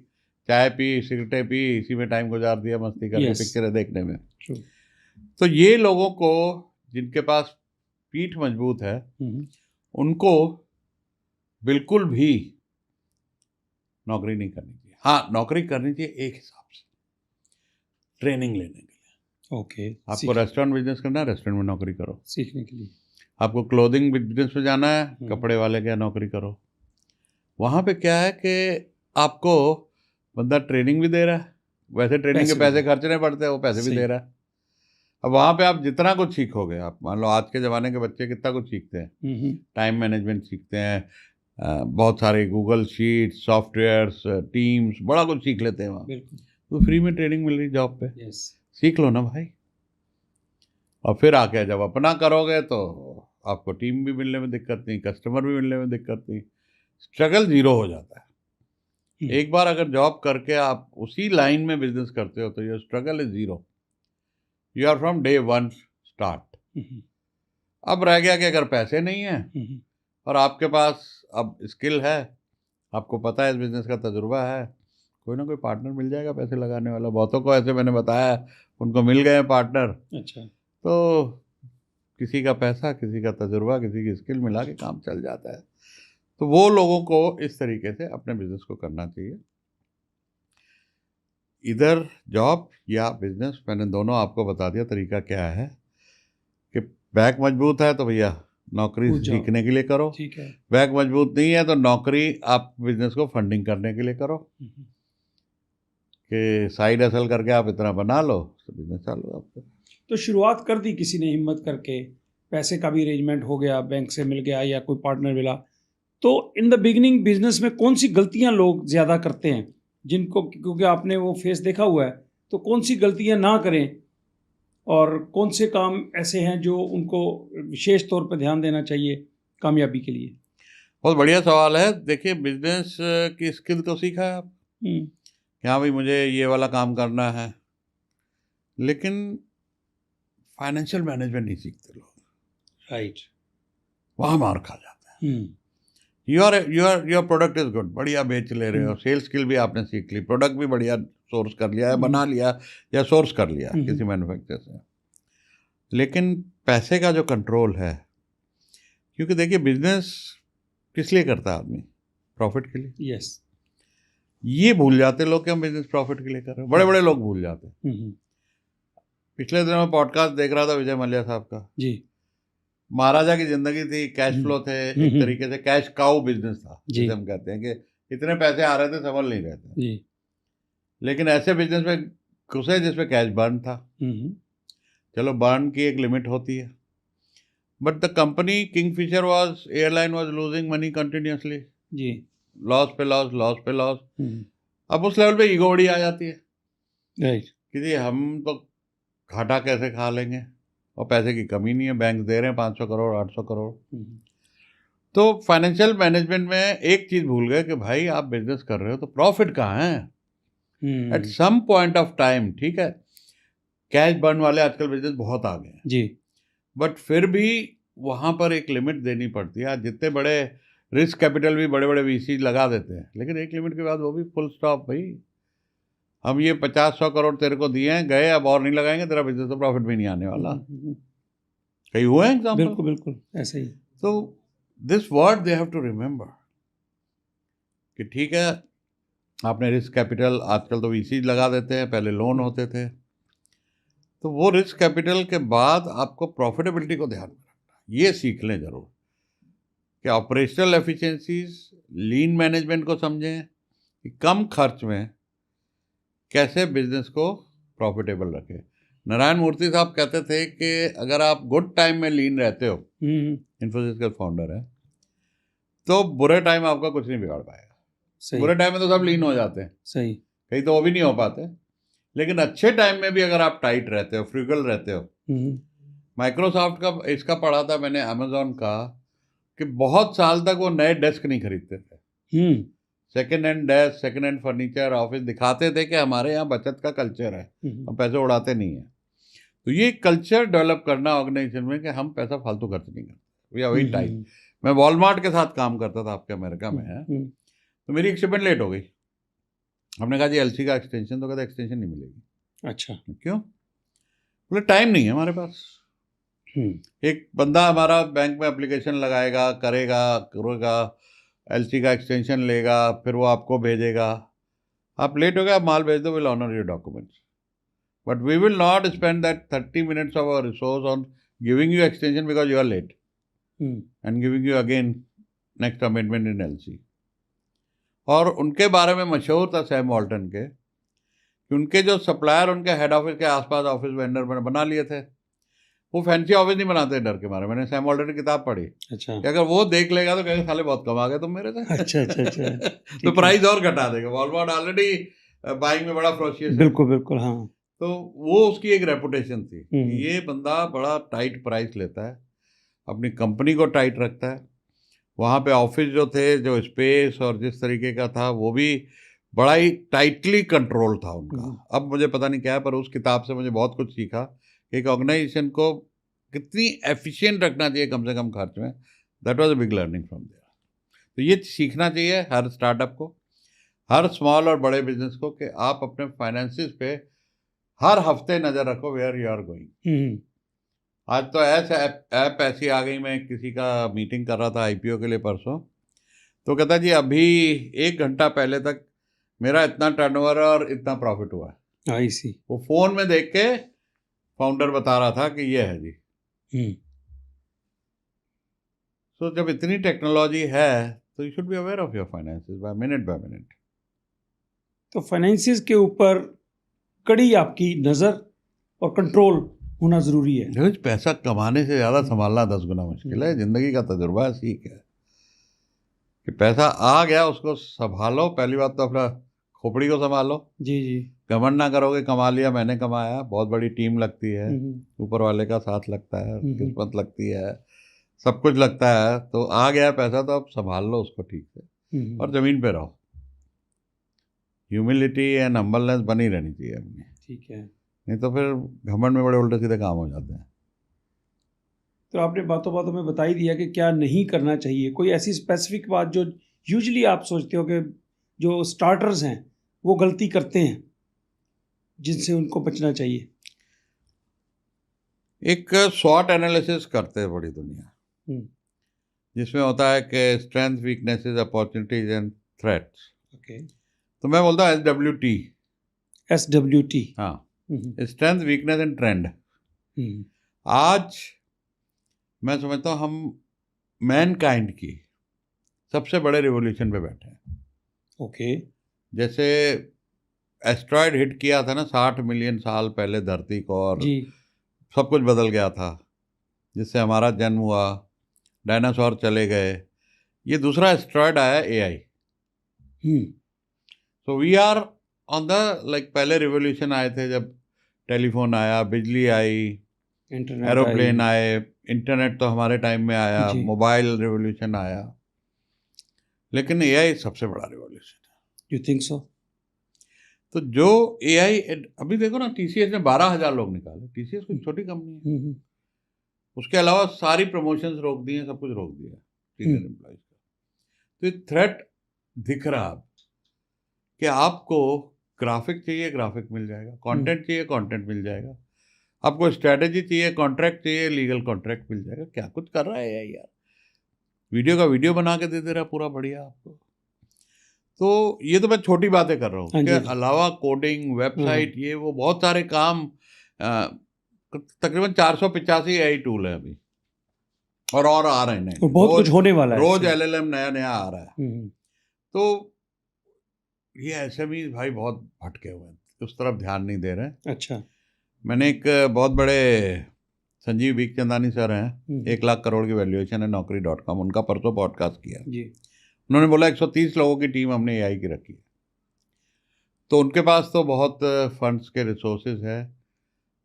चाय पी, सिगरेटें पी, इसी में टाइम गुजार दिया, मस्ती करके पिक्चरें देखने में। तो ये लोगों को जिनके पास पीठ मजबूत है, उनको बिल्कुल भी नौकरी नहीं करनी चाहिए। हाँ, नौकरी करनी चाहिए एक हिसाब से, ट्रेनिंग लेने के लिए। ओके। आपको रेस्टोरेंट बिजनेस करना है, रेस्टोरेंट में नौकरी करो। सीखने के लिए। आपको क्लोथिंग बिजनेस में जाना है, कपड़े वाले के नौकरी करो। वहाँ पे क्या है कि आपको बंदा ट्रेनिंग भी दे रहा है, वैसे ट्रेनिंग के पैसे खर्चने पड़ते हैं, वो पैसे भी दे रहा है। अब वहाँ पे आप जितना कुछ सीखोगे, आप मान लो आज के ज़माने के बच्चे कितना कुछ सीखते हैं, टाइम मैनेजमेंट सीखते हैं, बहुत सारे गूगल शीट, सॉफ्टवेयर्स, टीम्स, बड़ा कुछ सीख लेते हैं वहाँ। तो फ्री में ट्रेनिंग मिल रही जॉब पे, सीख लो ना भाई। और फिर आके जब अपना करोगे तो आपको टीम भी मिलने में दिक्कत नहीं, कस्टमर भी मिलने में दिक्कत नहीं, स्ट्रगल जीरो हो जाता है। एक बार अगर जॉब करके आप उसी लाइन में बिजनेस करते हो तो your struggle is zero, you are from day 1 start. अब रह गया कि अगर पैसे नहीं है और आपके पास अब स्किल है, आपको पता है इस बिजनेस का तजुर्बा है, कोई ना कोई पार्टनर मिल जाएगा पैसे लगाने वाला। बहुतों को ऐसे मैंने बताया, उनको मिल गए पार्टनर। अच्छा। तो किसी का पैसा, किसी का तजुर्बा, किसी की स्किल मिला के काम चल जाता है। तो वो लोगों को इस तरीके से अपने बिजनेस को करना चाहिए, इधर जॉब या बिजनेस। मैंने दोनों आपको बता दिया तरीका क्या है कि बैक मजबूत है तो भैया नौकरी सीखने के लिए करो, ठीक है। बैक मजबूत नहीं है तो नौकरी आप बिजनेस को फंडिंग करने के लिए करो, कि साइड हसल करके आप इतना बना लो तो बिजनेस चालू आपका। तो शुरुआत कर दी किसी ने हिम्मत करके, पैसे का भी अरेंजमेंट हो गया, बैंक से मिल गया या कोई पार्टनर मिला, तो इन द बिगिनिंग बिजनेस में कौन सी गलतियां लोग ज़्यादा करते हैं जिनको, क्योंकि आपने वो फेस देखा हुआ है, तो कौन सी गलतियां ना करें और कौन से काम ऐसे हैं जो उनको विशेष तौर पर ध्यान देना चाहिए कामयाबी के लिए? बहुत बढ़िया सवाल है। देखिए, बिजनेस की स्किल तो सीखा है आप कि हाँ भाई मुझे ये वाला काम करना है, लेकिन फाइनेंशियल मैनेजमेंट नहीं सीखते लोग। राइट। वहाँ मार खा जाते हैं। योर प्रोडक्ट इज गुड, बढ़िया बेच ले रहे हो, सेल्स स्किल भी आपने सीख ली, प्रोडक्ट भी बढ़िया सोर्स कर लिया है, बना लिया या सोर्स कर लिया किसी मैन्युफैक्चरर से, लेकिन पैसे का जो कंट्रोल है, क्योंकि देखिए बिजनेस किस लिए करता है आदमी? प्रॉफिट के लिए। यस। ये भूल जाते लोग कि हम बिजनेस प्रॉफिट के लिए कर रहे हैं। बड़े बड़े लोग भूल जाते हैं। पिछले दिन मैं पॉडकास्ट देख रहा था विजय मल्ल्या साहब का जी। महाराजा की जिंदगी थी, कैश फ्लो थे, एक तरीके से कैश काउ बिजनेस था जिसे हम कहते हैं कि इतने पैसे आ रहे थे संभल नहीं रहे थे जी। लेकिन ऐसे बिजनेस में घुसे जिसमें कैश बर्न था। चलो बर्न की एक लिमिट होती है, but the company Kingfisher was airline was losing money continuously जी, लॉस पे लॉस, लॉस पे लॉस। अब उस लेवल पे ईगो बड़ी आ जाती है राइट कि जी हम तो घाटा कैसे खा लेंगे, और पैसे की कमी नहीं है, बैंक दे रहे हैं 500 करोड़ 800 करोड़। तो फाइनेंशियल मैनेजमेंट में एक चीज भूल गए कि भाई आप बिजनेस कर रहे हो तो प्रॉफिट कहाँ है at some point of time. ठीक है, कैश बर्न वाले आजकल बिजनेस बहुत आ गए हैं जी, बट फिर भी वहाँ पर एक लिमिट देनी पड़ती है। आज जितने बड़े रिस्क कैपिटल भी बड़े बड़े वीसी लगा देते हैं, लेकिन एक लिमिट के बाद वो भी फुल स्टॉप, भाई हम ये 50-100 करोड़ तेरे को दिए हैं, गए, अब और नहीं लगाएंगे, तेरा बिजनेस तो प्रॉफिट भी नहीं आने वाला। कई हुए एग्जाम्पल। बिल्कुल बिल्कुल ऐसे ही। तो this word they have to remember कि ठीक है आपने रिस्क कैपिटल, आजकल तो वीसी लगा देते हैं, पहले लोन होते थे, तो वो रिस्क कैपिटल के बाद आपको प्रॉफिटेबिलिटी को ध्यान में रखना, ये सीख लें जरूर कि ऑपरेशनल एफिशिएंसीज, लीन मैनेजमेंट को समझें कि कम खर्च में कैसे बिजनेस को प्रॉफिटेबल रखें। नारायण मूर्ति साहब कहते थे कि अगर आप गुड टाइम में लीन रहते हो, इन्फोसिस के फाउंडर है, तो बुरे टाइम आपका कुछ नहीं बिगाड़ पाएगा। बुरे टाइम में तो सब लीन हो जाते हैं, सही, कहीं तो वो भी नहीं हो पाते, लेकिन अच्छे टाइम में भी अगर आप टाइट रहते हो, फ्रीगल रहते हो। माइक्रोसॉफ्ट का इसका पढ़ा था मैंने, अमेजोन का, कि बहुत साल तक वो नए डेस्क नहीं खरीदते थे, second hand desk, second hand furniture, office दिखाते थे कि हमारे यहाँ बचत का कल्चर है, हम पैसे उड़ाते नहीं हैं। तो ये कल्चर डेवलप करना ऑर्गेनाइजेशन में कि हम पैसा फालतू खर्च नहीं करते, वी आर वेरी टाइट। मैं वॉलमार्ट के साथ काम करता था, आपके अमेरिका में है, तो मेरी एक शिपमेंट लेट हो गई। हमने कहा जी एलसी का एक्सटेंशन, तो कहते एक्सटेंशन नहीं मिलेगी। अच्छा, क्यों? बोले टाइम नहीं है हमारे पास। एक बंदा हमारा बैंक में एप्लीकेशन लगाएगा, करेगा, एलसी का एक्सटेंशन लेगा, फिर वो आपको भेजेगा, आप लेट हो गए, आप माल भेज दो, will honour your documents, but we will not spend that 30 minutes of our resource on giving you extension because you are late and giving you again next amendment in LC. और उनके बारे में मशहूर था सैम वॉल्टन के, कि उनके जो सप्लायर उनके हेड ऑफिस के आसपास ऑफिस वेंडर बना लिए थे, वो फैंसी ऑफिस नहीं बनाते डर के मारे। मैंने सैम वॉल्टन की किताब पढ़ी। अच्छा, कि अगर वो देख लेगा तो कहेगा साले बहुत कमा गए तुम मेरे से। अच्छा तो प्राइस और घटा देगा। वॉलमार्ट ऑलरेडी बाइंग में बड़ा फ्रोशियस है। बिल्कुल बिल्कुल, हाँ। तो वो उसकी एक रेपुटेशन थी, ये बंदा बड़ा टाइट प्राइस लेता है, अपनी कंपनी को टाइट रखता है। वहाँ पे ऑफिस जो थे, जो स्पेस और जिस तरीके का था, वो भी बड़ा ही टाइटली कंट्रोल था उनका। अब मुझे पता नहीं क्या है, पर उस किताब से मुझे बहुत कुछ सीखा। एक ऑर्गेनाइजेशन को कितनी एफिशिएंट रखना चाहिए कम से कम खर्च में, that was a big learning from there. तो ये सीखना चाहिए हर स्टार्टअप को, हर स्मॉल और बड़े बिजनेस को, कि आप अपने फाइनेंसिस पे हर हफ्ते नज़र रखो, वेयर यू आर गोइंग। आज तो ऐप ऐसी आ गई, मैं किसी का मीटिंग कर रहा था आईपीओ के लिए परसों, तो कहता जी अभी 1 घंटा पहले तक मेरा इतना टर्नओवर और इतना प्रॉफिट हुआ है। आई सी। वो फोन में देख के फाउंडर बता रहा था कि ये है जी। तो जब इतनी टेक्नोलॉजी है तो you should be aware of your finances by minute. तो फाइनेंसिस के ऊपर कड़ी आपकी नज़र और कंट्रोल होना ज़रूरी है। देखो, पैसा कमाने से ज़्यादा संभालना 10 गुना मुश्किल है। ज़िंदगी का तजुर्बा सीख है कि पैसा आ गया उसको संभालो। पहली बात तो अपना खोपड़ी को संभालो। जी जी। घमंड ना करोगे कमा लिया मैंने कमाया, बहुत बड़ी टीम लगती है, ऊपर वाले का साथ लगता है, किस्मत लगती है, सब कुछ लगता है। तो आ गया पैसा तो अब संभाल लो उसको ठीक से और ज़मीन पे रहो। ह्यूमिलिटी एंड हम्बलनेस बनी रहनी चाहिए अपनी, ठीक है। नहीं तो फिर घमंड में बड़े उल्टे सीधे काम हो जाते हैं। तो आपने बातों बातों में बता ही दिया कि क्या नहीं करना चाहिए। कोई ऐसी स्पेसिफिक बात जो यूजुअली आप सोचते हो कि जो स्टार्टर्स हैं वो गलती करते हैं जिनसे उनको बचना चाहिए? एक स्वॉट एनालिसिस करते हैं बड़ी दुनिया, जिसमें होता है कि strength, weaknesses, opportunities and threats. Okay. तो मैं बोलता हूँ SWT। SWT। हाँ, स्ट्रेंथ, वीकनेस एंड ट्रेंड। आज मैं समझता हूँ हम मैनकाइंड की सबसे बड़े रिवॉल्यूशन पे बैठे हैं। ओके। जैसे एस्ट्रॉयड हिट किया था ना 60 मिलियन साल पहले धरती को, और जी। सब कुछ बदल गया था, जिससे हमारा जन्म हुआ, डायनासोर चले गए। ये दूसरा एस्ट्रॉयड आया AI। So we are on the like, पहले रिवॉल्यूशन आए थे जब टेलीफोन आया, बिजली आई, एरोप्लेन आए, इंटरनेट तो हमारे टाइम में आया, मोबाइल रिवॉल्यूशन आया, लेकिन AI सबसे बड़ा रिवॉल्यूशन है। You think so? तो जो AI अभी देखो ना, TCS ने 12,000 लोग निकाले। TCS कोई छोटी कंपनी है। उसके अलावा सारी प्रमोशंस रोक दी हैं, सब कुछ रोक दिया सीनियर एम्प्लॉइज का। तो ये थ्रेट दिख रहा है कि आपको ग्राफिक चाहिए, ग्राफिक मिल जाएगा, कंटेंट चाहिए, कंटेंट मिल जाएगा, आपको स्ट्रैटेजी चाहिए, कॉन्ट्रैक्ट चाहिए, लीगल कॉन्ट्रैक्ट मिल जाएगा। क्या कुछ कर रहा है AI यार, वीडियो का वीडियो बना के दे रहा है पूरा बढ़िया आपको। तो ये तो मैं छोटी बातें कर रहा हूँ। इसके अलावा कोडिंग, वेबसाइट, ये वो बहुत सारे काम, तकरीबन 485 AI टूल है अभी, और आ रहे हैं, बहुत कुछ होने वाला है, रोज LLM नया नया आ रहा है। तो ये SME भाई बहुत भटके हुए हैं, उस तरफ ध्यान नहीं दे रहे हैं। अच्छा। मैंने एक बहुत बड़े संजीव बीकचंदानी सर हैं, 1 लाख करोड़ की वैल्यूएशन है Naukri.com, उनका परसों पॉडकास्ट किया जी। उन्होंने बोला 130 लोगों की टीम हमने AI की रखी है। तो उनके पास तो बहुत फंड्स के रिसोर्सेज है,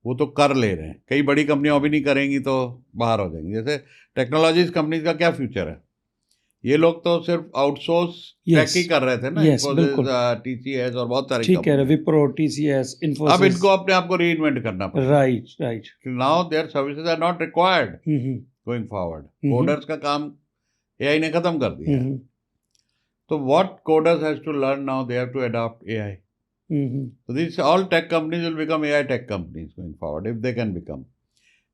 वो तो कर ले रहे हैं। कई बड़ी कंपनियां अभी नहीं करेंगी तो बाहर हो जाएंगी। जैसे टेक्नोलॉजीज कंपनीज का क्या फ्यूचर है, ये लोग तो सिर्फ आउटसोर्स टेक ही कर रहे थे ना, TCS और बहुत सारी, ठीक है, विप्रो, TCS, इन्फोसिस। अब इनको अपने आप को रीइन्वेंट करना पड़ेगा। Right. Now there services are not required going forward. Coders का काम AI ने खत्म कर दिया। तो what coders has to learn now, they have to adopt AI. So these all tech companies will become AI tech companies going forward if they can become.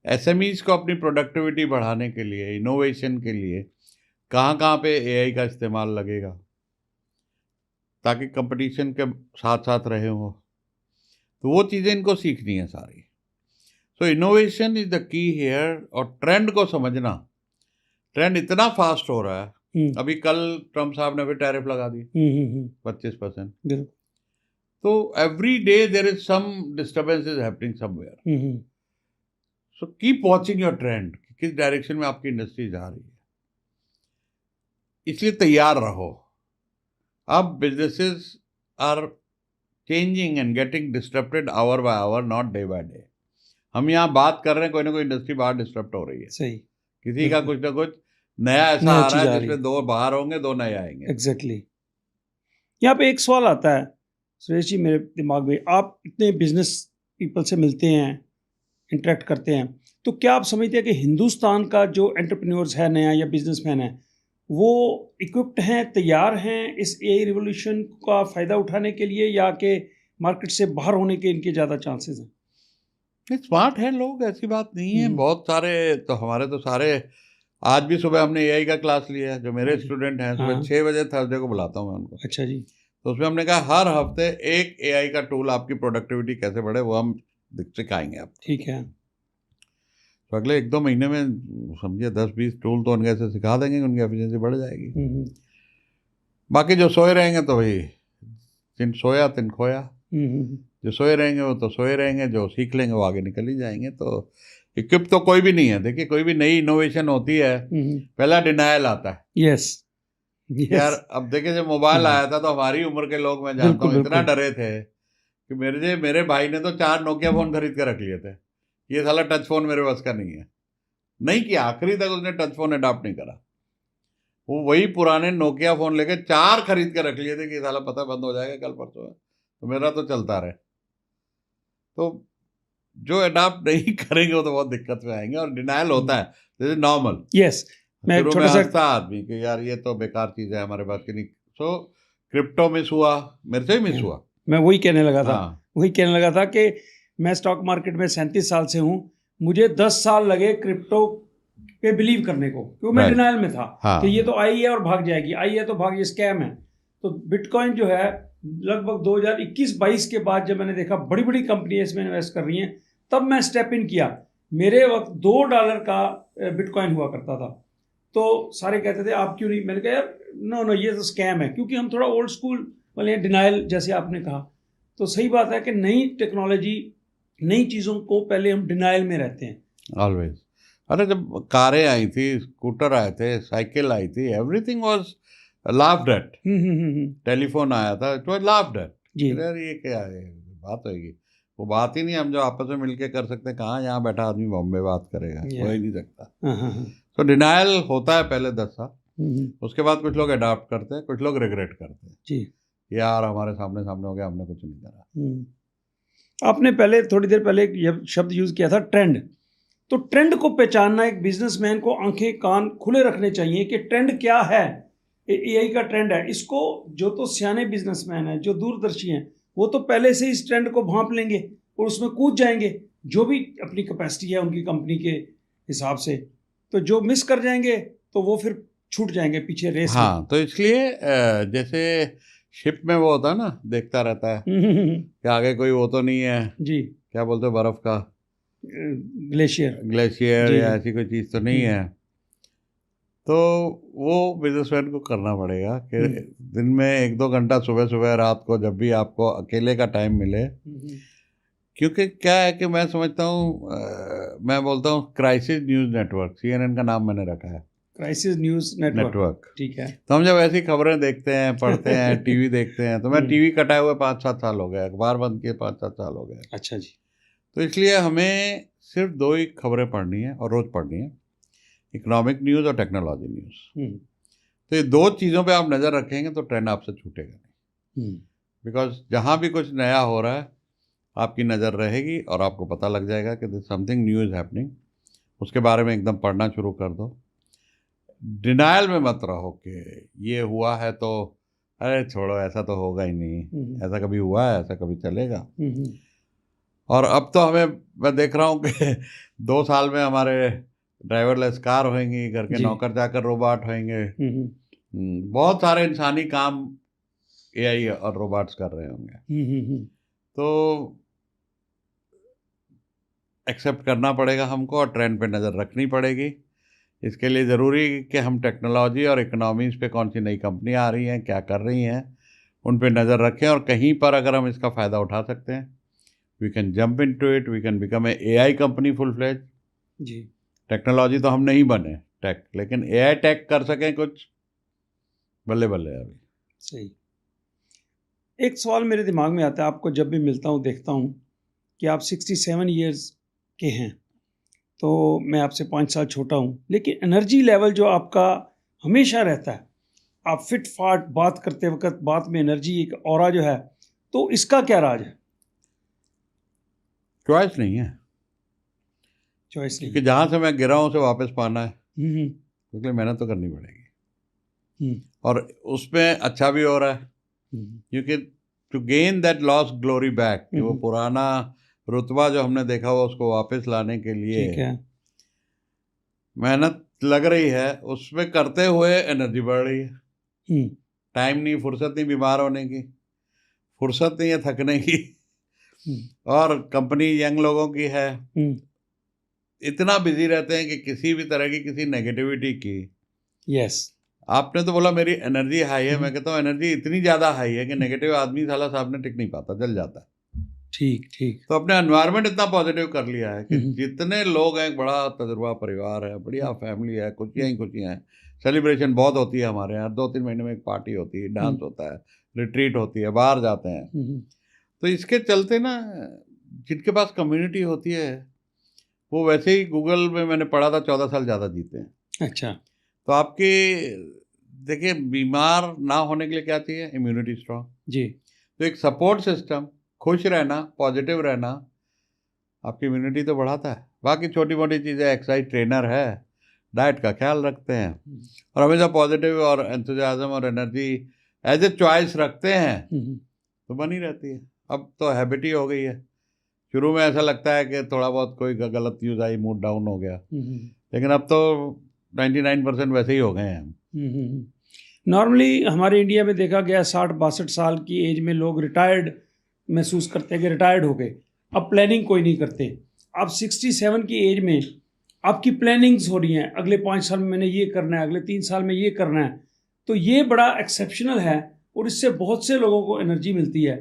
SMEs को अपनी productivity बढ़ाने के लिए, इनोवेशन के लिए कहाँ पे AI का इस्तेमाल लगेगा, ताकि कंपटीशन के साथ साथ रहे हो, तो वो चीज़ें इनको सीखनी है सारी। So innovation is the key here. और ट्रेंड को समझना, ट्रेंड इतना फास्ट हो रहा है। अभी कल ट्रम्प साहब ने भी टैरिफ लगा दी 25%। तो every day there is some disturbances happening somewhere. So keep watching your trend, किस डायरेक्शन में आपकी इंडस्ट्री जा रही है, इसलिए तैयार रहो। अब businesses are changing and getting disrupted hour by hour, not day by day. हम यहाँ बात कर रहे हैं, कोई ना कोई इंडस्ट्री बाहर डिस्टर्ब हो रही है। सही। किसी का कुछ ना कुछ नया ऐसा आ रहा है जिसमें 2 बाहर होंगे, 2 नए आएंगे। एग्जैक्टली। यहाँ पे एक सवाल आता है सुरेश जी मेरे दिमाग में, आप इतने बिजनेस पीपल से मिलते हैं, इंटरेक्ट करते हैं, तो क्या आप समझते हैं कि हिंदुस्तान का जो एंटरप्रेन्योर्स है नया या बिजनेसमैन है, वो इक्विप्ड हैं, तैयार हैं इस AI रिवोल्यूशन का फ़ायदा उठाने के लिए, या कि मार्केट से बाहर होने के इनके ज़्यादा चांसेस हैं? स्मार्ट हैं लोग, ऐसी बात नहीं है। बहुत सारे तो हमारे तो सारे, आज भी सुबह हमने AI का क्लास लिया है। जो मेरे स्टूडेंट हैं, सुबह 6 बजे थर्सडे को बुलाता हूँ मैं उनको। अच्छा जी। तो उसमें हमने कहा हर हफ्ते एक AI का टूल, आपकी प्रोडक्टिविटी कैसे बढ़े वो हम सिखाएंगे आप। ठीक है। तो अगले 1-2 महीने में समझिए 10-20 टूल तो उनके ऐसे सिखा देंगे, उनकी एफिशिएंसी बढ़ जाएगी। बाकी जो सोए रहेंगे तो भाई तिन सोया तिन खोया। जो सोए रहेंगे वो तो सोए रहेंगे, जो सीख लेंगे वो आगे निकल ही जाएंगे। तो इक्विप तो कोई भी नहीं है। देखिए कोई भी नई इनोवेशन होती है, पहला डिनायल आता है। यस। यार अब देखिए जब मोबाइल आया था तो हमारी उम्र के लोग, मैं जानता हूँ, इतना डरे थे कि मेरे भाई ने तो 4 नोकिया फोन खरीद के रख लिए थे। ये साला टच फोन मेरे बस का नहीं है। नहीं किया, आखिरी तक उसने टच फोन अडॉप्ट नहीं करा। वो वही पुराने नोकिया फोन लेके 4 खरीद के रख लिए थे कि साला पता बंद हो जाएगा कल परसों में, तो मेरा तो चलता रहे। तो जो अडॉप्ट नहीं करेंगे वो तो बहुत दिक्कत में आएंगे, और डिनायल होता है, दिस इज नॉर्मल। यस, मैं शुरू में छोटा सा हंसता आदमी कि यार ये तो बेकार चीज है, हमारे पास की नहीं। सो क्रिप्टो मिस हुआ, मेरे से ही मिस हुआ। मैं वही कहने लगा था, हाँ, वही कहने लगा था कि मैं स्टॉक मार्केट में 37 साल से हूँ, मुझे 10 साल लगे क्रिप्टो पे बिलीव करने को, क्योंकि मैं Right. डिनायल में था हाँ। कि ये तो आई है और भाग जाएगी, आई है तो भाग, ये स्कैम है। तो बिटकॉइन जो है लगभग 2021-22 के बाद जब मैंने देखा बड़ी बड़ी कंपनी इसमें इन्वेस्ट कर रही हैं, तब मैं स्टेप इन किया। मेरे वक्त $2 का बिटकॉइन हुआ करता था, तो सारे कहते थे आप क्यों नहीं, मैंने कहा यार नो ये तो स्कैम है, क्योंकि हम थोड़ा ओल्ड स्कूल वाले हैं, डिनाइल जैसे आपने कहा। तो सही बात है कि नई टेक्नोलॉजी, नई चीज़ों को पहले हम डिनाइल में रहते हैं ऑलवेज। अरे जब कारें आई थी, स्कूटर आए थे, साइकिल आई थी, everything was laughed eight. Telephone आया था, इट वाज लाफ्ड एट। जी। यार ये क्या है, बात होगी? वो बात ही नहीं हम जो आपस में मिलके कर सकते हैं। कहाँ यहाँ बैठा आदमी बॉम्बे बात करेगा, हो ही नहीं सकता। तो डिनायल होता है पहले 10 साल, उसके बाद कुछ लोग अडॉप्ट करते हैं, कुछ लोग रिग्रेट करते हैं जी। यार हमारे सामने हो गया, हमने कुछ नहीं करा। आपने पहले थोड़ी देर पहले एक शब्द यूज किया था, ट्रेंड। तो ट्रेंड को पहचानना एक बिजनेसमैन को आंखें कान खुले रखने चाहिए कि ट्रेंड क्या है। एआई का ट्रेंड है, इसको जो तो सियाने बिजनेसमैन हैं, जो दूरदर्शी हैं, वो तो पहले से इस ट्रेंड को भांप लेंगे और उसमें कूद जाएंगे, जो भी अपनी कैपेसिटी है उनकी कंपनी के हिसाब से। तो जो मिस कर जाएंगे तो वो फिर छूट जाएंगे पीछे रेस में। हाँ, तो इसलिए जैसे शिप में वो होता है ना, देखता रहता है कि आगे कोई वो तो नहीं है, जी, क्या बोलते हैं, बर्फ का ग्लेशियर या ऐसी कोई चीज़ तो नहीं है। तो वो बिजनेसमैन को करना पड़ेगा कि दिन में 1-2 घंटा सुबह सुबह रात को जब भी आपको अकेले का टाइम मिले, क्योंकि क्या है कि मैं समझता हूँ, मैं बोलता हूँ क्राइसिस न्यूज़ नेटवर्क, CNN का नाम मैंने रखा है, क्राइसिस न्यूज़ नेटवर्क। ठीक है। तो हम जब ऐसी खबरें देखते हैं, पढ़ते हैं, टीवी देखते हैं, तो मैं टीवी कटाए हुए 5-7 साल हो गए, अखबार बंद किए 5-7 साल हो गए। अच्छा जी। तो इसलिए हमें सिर्फ 2 ही खबरें पढ़नी है, और रोज़ पढ़नी है, इकोनॉमिक न्यूज़ और टेक्नोलॉजी न्यूज़। तो ये 2 चीज़ों पे आप नज़र रखेंगे तो ट्रेंड आपसे छूटेगा नहीं। बिकॉज जहाँ भी कुछ नया हो रहा है आपकी नज़र रहेगी और आपको पता लग जाएगा कि this something new is happening, उसके बारे में एकदम पढ़ना शुरू कर दो। डिनायल में मत रहो कि ये हुआ है तो अरे छोड़ो, ऐसा तो होगा ही नहीं, ऐसा कभी हुआ है, ऐसा कभी चलेगा। और अब तो मैं देख रहा हूँ कि 2 साल में हमारे ड्राइवरलेस कार होंगी, घर के नौकर जाकर रोबोट होंगे, बहुत सारे इंसानी काम एआई और रोबोट्स कर रहे होंगे। तो एक्सेप्ट करना पड़ेगा हमको और ट्रेंड पे नज़र रखनी पड़ेगी। इसके लिए ज़रूरी है कि हम टेक्नोलॉजी और इकोनॉमीज़ पे कौन सी नई कंपनियां आ रही हैं, क्या कर रही हैं, उन पे नज़र रखें, और कहीं पर अगर हम इसका फ़ायदा उठा सकते हैं, we can jump into it, we can become a AI company full fledge. जी। टेक्नोलॉजी तो हम नहीं बने टेक, लेकिन एआई टेक कर सकें कुछ, बल्ले बल्ले। अभी सही। एक सवाल मेरे दिमाग में आता है, आपको जब भी मिलता हूँ देखता हूँ कि आप 67 ईयर्स के हैं, तो मैं आपसे 5 साल छोटा हूँ, लेकिन एनर्जी लेवल जो आपका हमेशा रहता है, आप फिट फाट बात करते वक्त बात में एनर्जी, एक ऑरा जो है, तो इसका क्या राज है? चॉइस नहीं है, चॉइस नहीं, क्योंकि जहाँ से मैं गिरा हूँ उसे वापस पाना है, इसलिए मेहनत तो करनी पड़ेगी। और उसमें अच्छा भी हो रहा है, क्योंकि to gain that lost glory back, वो पुराना रुतबा जो हमने देखा हुआ उसको वापस लाने के लिए मेहनत लग रही है। उसमें करते हुए एनर्जी बढ़ रही है, टाइम नहीं, फुर्सत नहीं बीमार होने की, फुर्सत नहीं है थकने की, और कंपनी यंग लोगों की है, इतना बिजी रहते हैं कि किसी भी तरह की किसी नेगेटिविटी की। यस, आपने तो बोला मेरी एनर्जी हाई है, मैं कहता हूँ एनर्जी इतनी ज़्यादा हाई है कि नेगेटिव आदमी साला सामने टिक नहीं पाता, जल जाता है। ठीक ठीक। तो अपने एनवायरनमेंट इतना पॉजिटिव कर लिया है कि जितने लोग हैं, बड़ा तजुर्बा परिवार है, बढ़िया फैमिली है, खुशियाँ ही खुशियाँ हैं। सेलिब्रेशन बहुत होती है हमारे यहाँ, 2-3 महीने में एक पार्टी होती है, डांस होता है, रिट्रीट होती है, बाहर जाते हैं। तो इसके चलते ना, जिनके पास कम्युनिटी होती है वो वैसे ही, गूगल में मैंने पढ़ा था 14 साल ज़्यादा जीते हैं। अच्छा। तो आपके देखिए, बीमार ना होने के लिए क्या चाहिए? इम्यूनिटी स्ट्रांग जी। तो एक सपोर्ट सिस्टम, खुश रहना, पॉजिटिव रहना, आपकी इम्यूनिटी तो बढ़ाता है। बाकी छोटी मोटी चीज़ें, एक्सरसाइज ट्रेनर है, डाइट का ख्याल रखते हैं और हमेशा पॉजिटिव और एंथुसियाज्म और एनर्जी एज ए चॉइस रखते हैं तो बनी रहती है। अब तो हैबिट ही हो गई है। शुरू में ऐसा लगता है कि थोड़ा बहुत कोई गलत न्यूज़ आई, मूड डाउन हो गया, लेकिन अब तो 99% वैसे ही हो गए हैं हम। नॉर्मली हमारे इंडिया में देखा गया 60-62 साल की एज में लोग रिटायर्ड महसूस करते हैं कि रिटायर्ड हो गए, अब प्लानिंग कोई नहीं करते। अब 67 की एज में आपकी प्लानिंग्स हो रही हैं, अगले 5 साल में मैंने ये करना है, अगले 3 साल में ये करना है। तो ये बड़ा एक्सेप्शनल है और इससे बहुत से लोगों को एनर्जी मिलती है।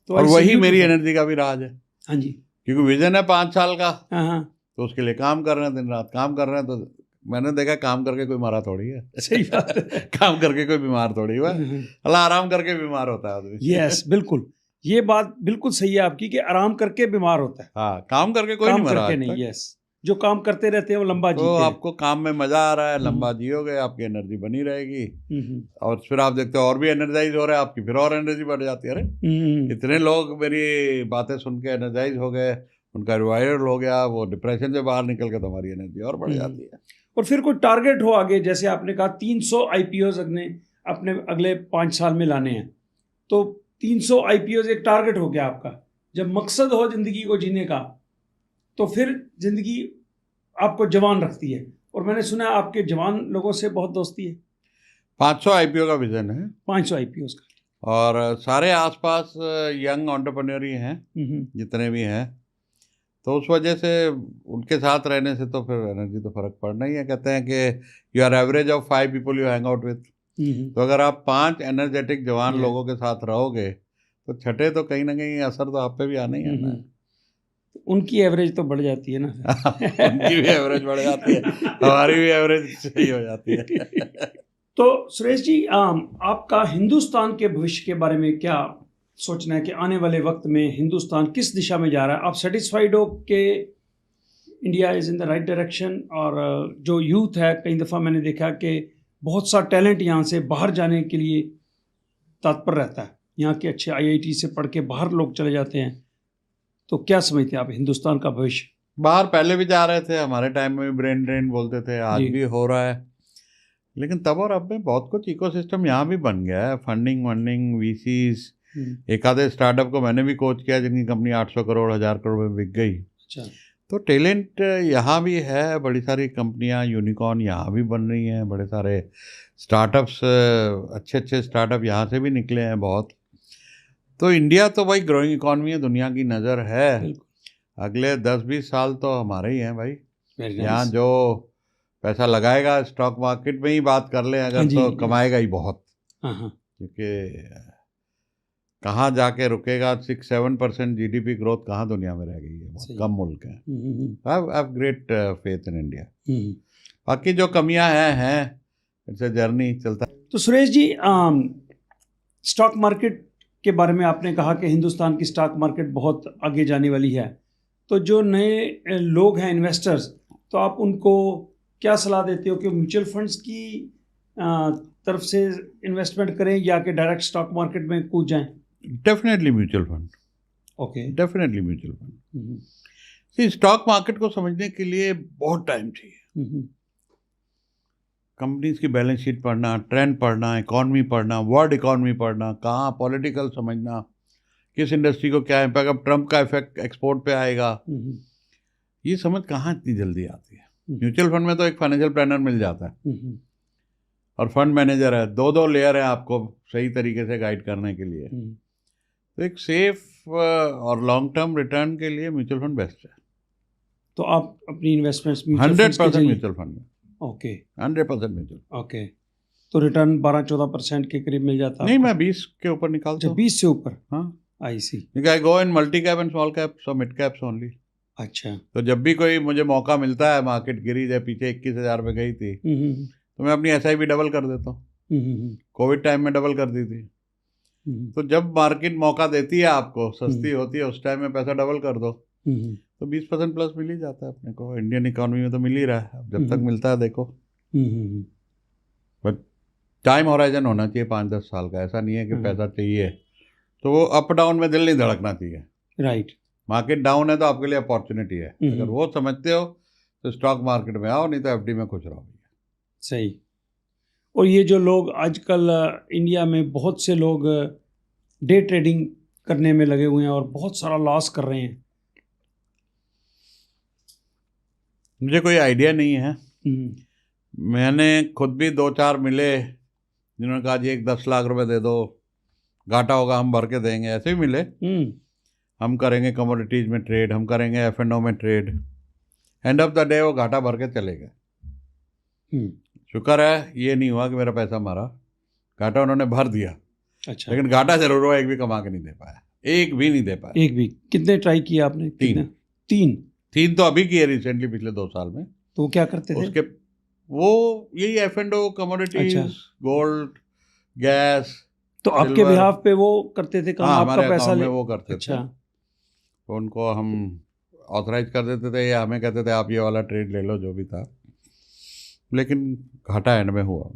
तो और वही मेरी एनर्जी का भी राज है। हाँ जी। क्योंकि विजन है 5 साल का, हाँ, तो उसके लिए काम कर रहे हैं, दिन रात काम कर रहे हैं। तो मैंने देखा, काम करके कोई मारा थोड़ी है। सही बात है। काम करके कोई बीमार थोड़ी हुआ, अल्लाह आराम करके बीमार होता है आदमी। यस, बिल्कुल, ये बात बिल्कुल सही है आपकी कि आराम करके बीमार होता है। हाँ, काम करके कोई नहीं मरा आज तक। यस, जो काम करते रहते हैं वो लंबा जीते तो हैं। आपको काम में मजा आ रहा है, लंबा जियोगे, आपकी एनर्जी बनी रहेगी और फिर आप देखते हो और भी एनर्जाइज हो रहे हैं, आपकी फिर और एनर्जी बढ़ जाती है। अरे इतने लोग मेरी बातें सुन के एनर्जाइज हो गए, उनका रिवाइवल हो गया, वो डिप्रेशन से बाहर निकल के तुम्हारी एनर्जी और बढ़ जाती है। और फिर कोई टारगेट हो आगे, जैसे आपने कहा 300 IPOs अपने अगले 5 साल में लाने हैं, तो 300 IPOs एक टारगेट हो गया आपका। जब मकसद हो जिंदगी को जीने का, तो फिर जिंदगी आपको जवान रखती है। और मैंने सुना है आपके जवान लोगों से बहुत दोस्ती है। 500 IPO का विजन है, 500 IPOs का, और सारे आसपास यंग एंटरप्रेन्योर ही हैं जितने भी हैं। तो उस वजह से उनके साथ रहने से तो फिर एनर्जी तो फर्क पड़ना ही है। कहते हैं कि you are average of 5 people you hang out with. तो अगर आप 5 एनर्जेटिक जवान लोगों के साथ रहोगे तो छठे तो कहीं ना कहीं असर तो आप पे भी आना ही आना है। उनकी एवरेज तो बढ़ जाती है ना। उनकी भी एवरेज बढ़ जाती है, हमारी भी एवरेज सही हो जाती है। तो सुरेश जी, आपका हिंदुस्तान के भविष्य के बारे में क्या सोचना है कि आने वाले वक्त में हिंदुस्तान किस दिशा में जा रहा है? आप सेटिस्फाइड हो कि India is in the right direction? और जो यूथ है, कई दफ़ा मैंने देखा कि बहुत सा टैलेंट यहाँ से बाहर जाने के लिए तत्पर रहता है, यहाँ के अच्छे IIT से पढ़ के बाहर लोग चले जाते हैं। तो क्या समझते हैं आप हिंदुस्तान का भविष्य? बाहर पहले भी जा रहे थे, हमारे टाइम में भी ब्रेन ड्रेन बोलते थे, आज भी हो रहा है। लेकिन तब और अब में बहुत कुछ इकोसिस्टम यहाँ भी बन गया है। फंडिंग VCs, एक आधे स्टार्टअप को मैंने भी कोच किया जिनकी कंपनी 800 करोड़ 1000 करोड़ में बिक गई। अच्छा। तो टैलेंट यहाँ भी है, बड़ी सारी कंपनियाँ यूनिकॉर्न यहाँ भी बन रही हैं, बड़े सारे स्टार्टअप्स, अच्छे स्टार्टअप यहाँ से भी निकले हैं बहुत। तो इंडिया तो भाई ग्रोइंग इकॉनमी है, दुनिया की नज़र है। अगले 10-20 साल तो हमारे ही हैं भाई। यहाँ जो पैसा लगाएगा स्टॉक मार्केट में ही बात कर ले अगर, तो कमाएगा ही बहुत, क्योंकि कहाँ जाके रुकेगा। 6-7% GDP ग्रोथ कहाँ दुनिया में रह गई है, बहुत कम मुल्क हैं। I have great faith in India. बाकी जो कमियां हैं इट्स अ जर्नी, चलता है। तो सुरेश जी, स्टॉक मार्केट के बारे में आपने कहा कि हिंदुस्तान की स्टॉक मार्केट बहुत आगे जाने वाली है। तो जो नए लोग हैं, इन्वेस्टर्स, तो आप उनको क्या सलाह देते हो कि म्यूचुअल फंड्स की तरफ से इन्वेस्टमेंट करें या कि डायरेक्ट स्टॉक मार्केट में कूद जाएं? Definitely mutual fund. Okay, definitely mutual fund. See, stock market को समझने के लिए बहुत टाइम चाहिए। कंपनीज की बैलेंस शीट पढ़ना, ट्रेंड पढ़ना, इकॉनमी पढ़ना, वर्ल्ड इकॉनमी पढ़ना, कहाँ पॉलिटिकल समझना, किस इंडस्ट्री को क्या इम्पैक्ट, अब ट्रम्प का इफेक्ट एक्सपोर्ट पे आएगा, ये समझ कहाँ इतनी जल्दी आती है। म्यूचुअल फंड में तो एक फाइनेंशियल प्लानर मिल जाता है और फंड मैनेजर है, 2 लेयर है आपको सही तरीके से गाइड करने के लिए। तो एक सेफ और लॉन्ग टर्म रिटर्न के लिए म्यूचुअल फंड बेस्ट है। तो आप अपनी इन्वेस्टमेंट्स 100% म्यूचुअल फंड में। Okay, 100% mutual. ओके, तो रिटर्न 12-14% के करीब मिल जाता है? नहीं, मैं 20 के ऊपर निकालता हूँ। 20 से ऊपर? हाँ, आई सी। क्योंकि I go in multi cap and small caps और मिड कैप्स ओनली। अच्छा। तो जब भी कोई मुझे मौका मिलता है, मार्केट गिरी जब पीछे 21,000 पे गई थी, तो मैं अपनी SIP डबल कर देता हूँ। कोविड टाइम में डबल कर दी थी। तो जब मार्केट मौका देती है आपको, सस्ती होती है, उस टाइम में पैसा डबल कर दो, तो 20% प्लस मिल ही जाता है अपने को। इंडियन इकोनॉमी में तो मिल ही रहा है, अब जब तक मिलता है देखो। बट टाइम होराइजन होना चाहिए 5-10 साल का। ऐसा नहीं है कि पैसा चाहिए तो वो अप डाउन में दिल नहीं धड़कना चाहिए। राइट। मार्केट डाउन है तो आपके लिए अपॉर्चुनिटी है, अगर वो समझते हो तो स्टॉक मार्केट में आओ, नहीं तो FD में खुश रहो। सही। और ये जो लोग आजकल इंडिया में बहुत से लोग डे ट्रेडिंग करने में लगे हुए हैं और बहुत सारा लॉस कर रहे हैं। मुझे कोई आइडिया नहीं है। मैंने खुद भी 2-4 मिले जिन्होंने कहा जी एक 10 लाख रुपए दे दो, घाटा होगा हम भर के देंगे, ऐसे भी मिले। हम करेंगे कमोडिटीज में ट्रेड, हम करेंगे F&O में trade. End of the day वो घाटा भर के चले गए। शुक्र है ये नहीं हुआ कि मेरा पैसा मारा, घाटा उन्होंने भर दिया। अच्छा। लेकिन घाटा जरूर हुआ, एक भी कमा के नहीं दे पाया, एक भी नहीं दे पाया। एक भी? कितने ट्राई किए आपने? 3 तो अभी किए रिसेंटली, पिछले 2 साल में। तो वो क्या करते थे? उसके वो यही F&O, कमोडिटीज, गोल्ड, गैस। तो आपके बिहाफ पे वो करते थे काम? आपका पैसा ले वो करते थे। अच्छा। तो उनको हम ऑथराइज कर देते थे या हमें कहते थे आप ये वाला ट्रेड ले लो, जो भी था। लेकिन घाटा एंड में हुआ।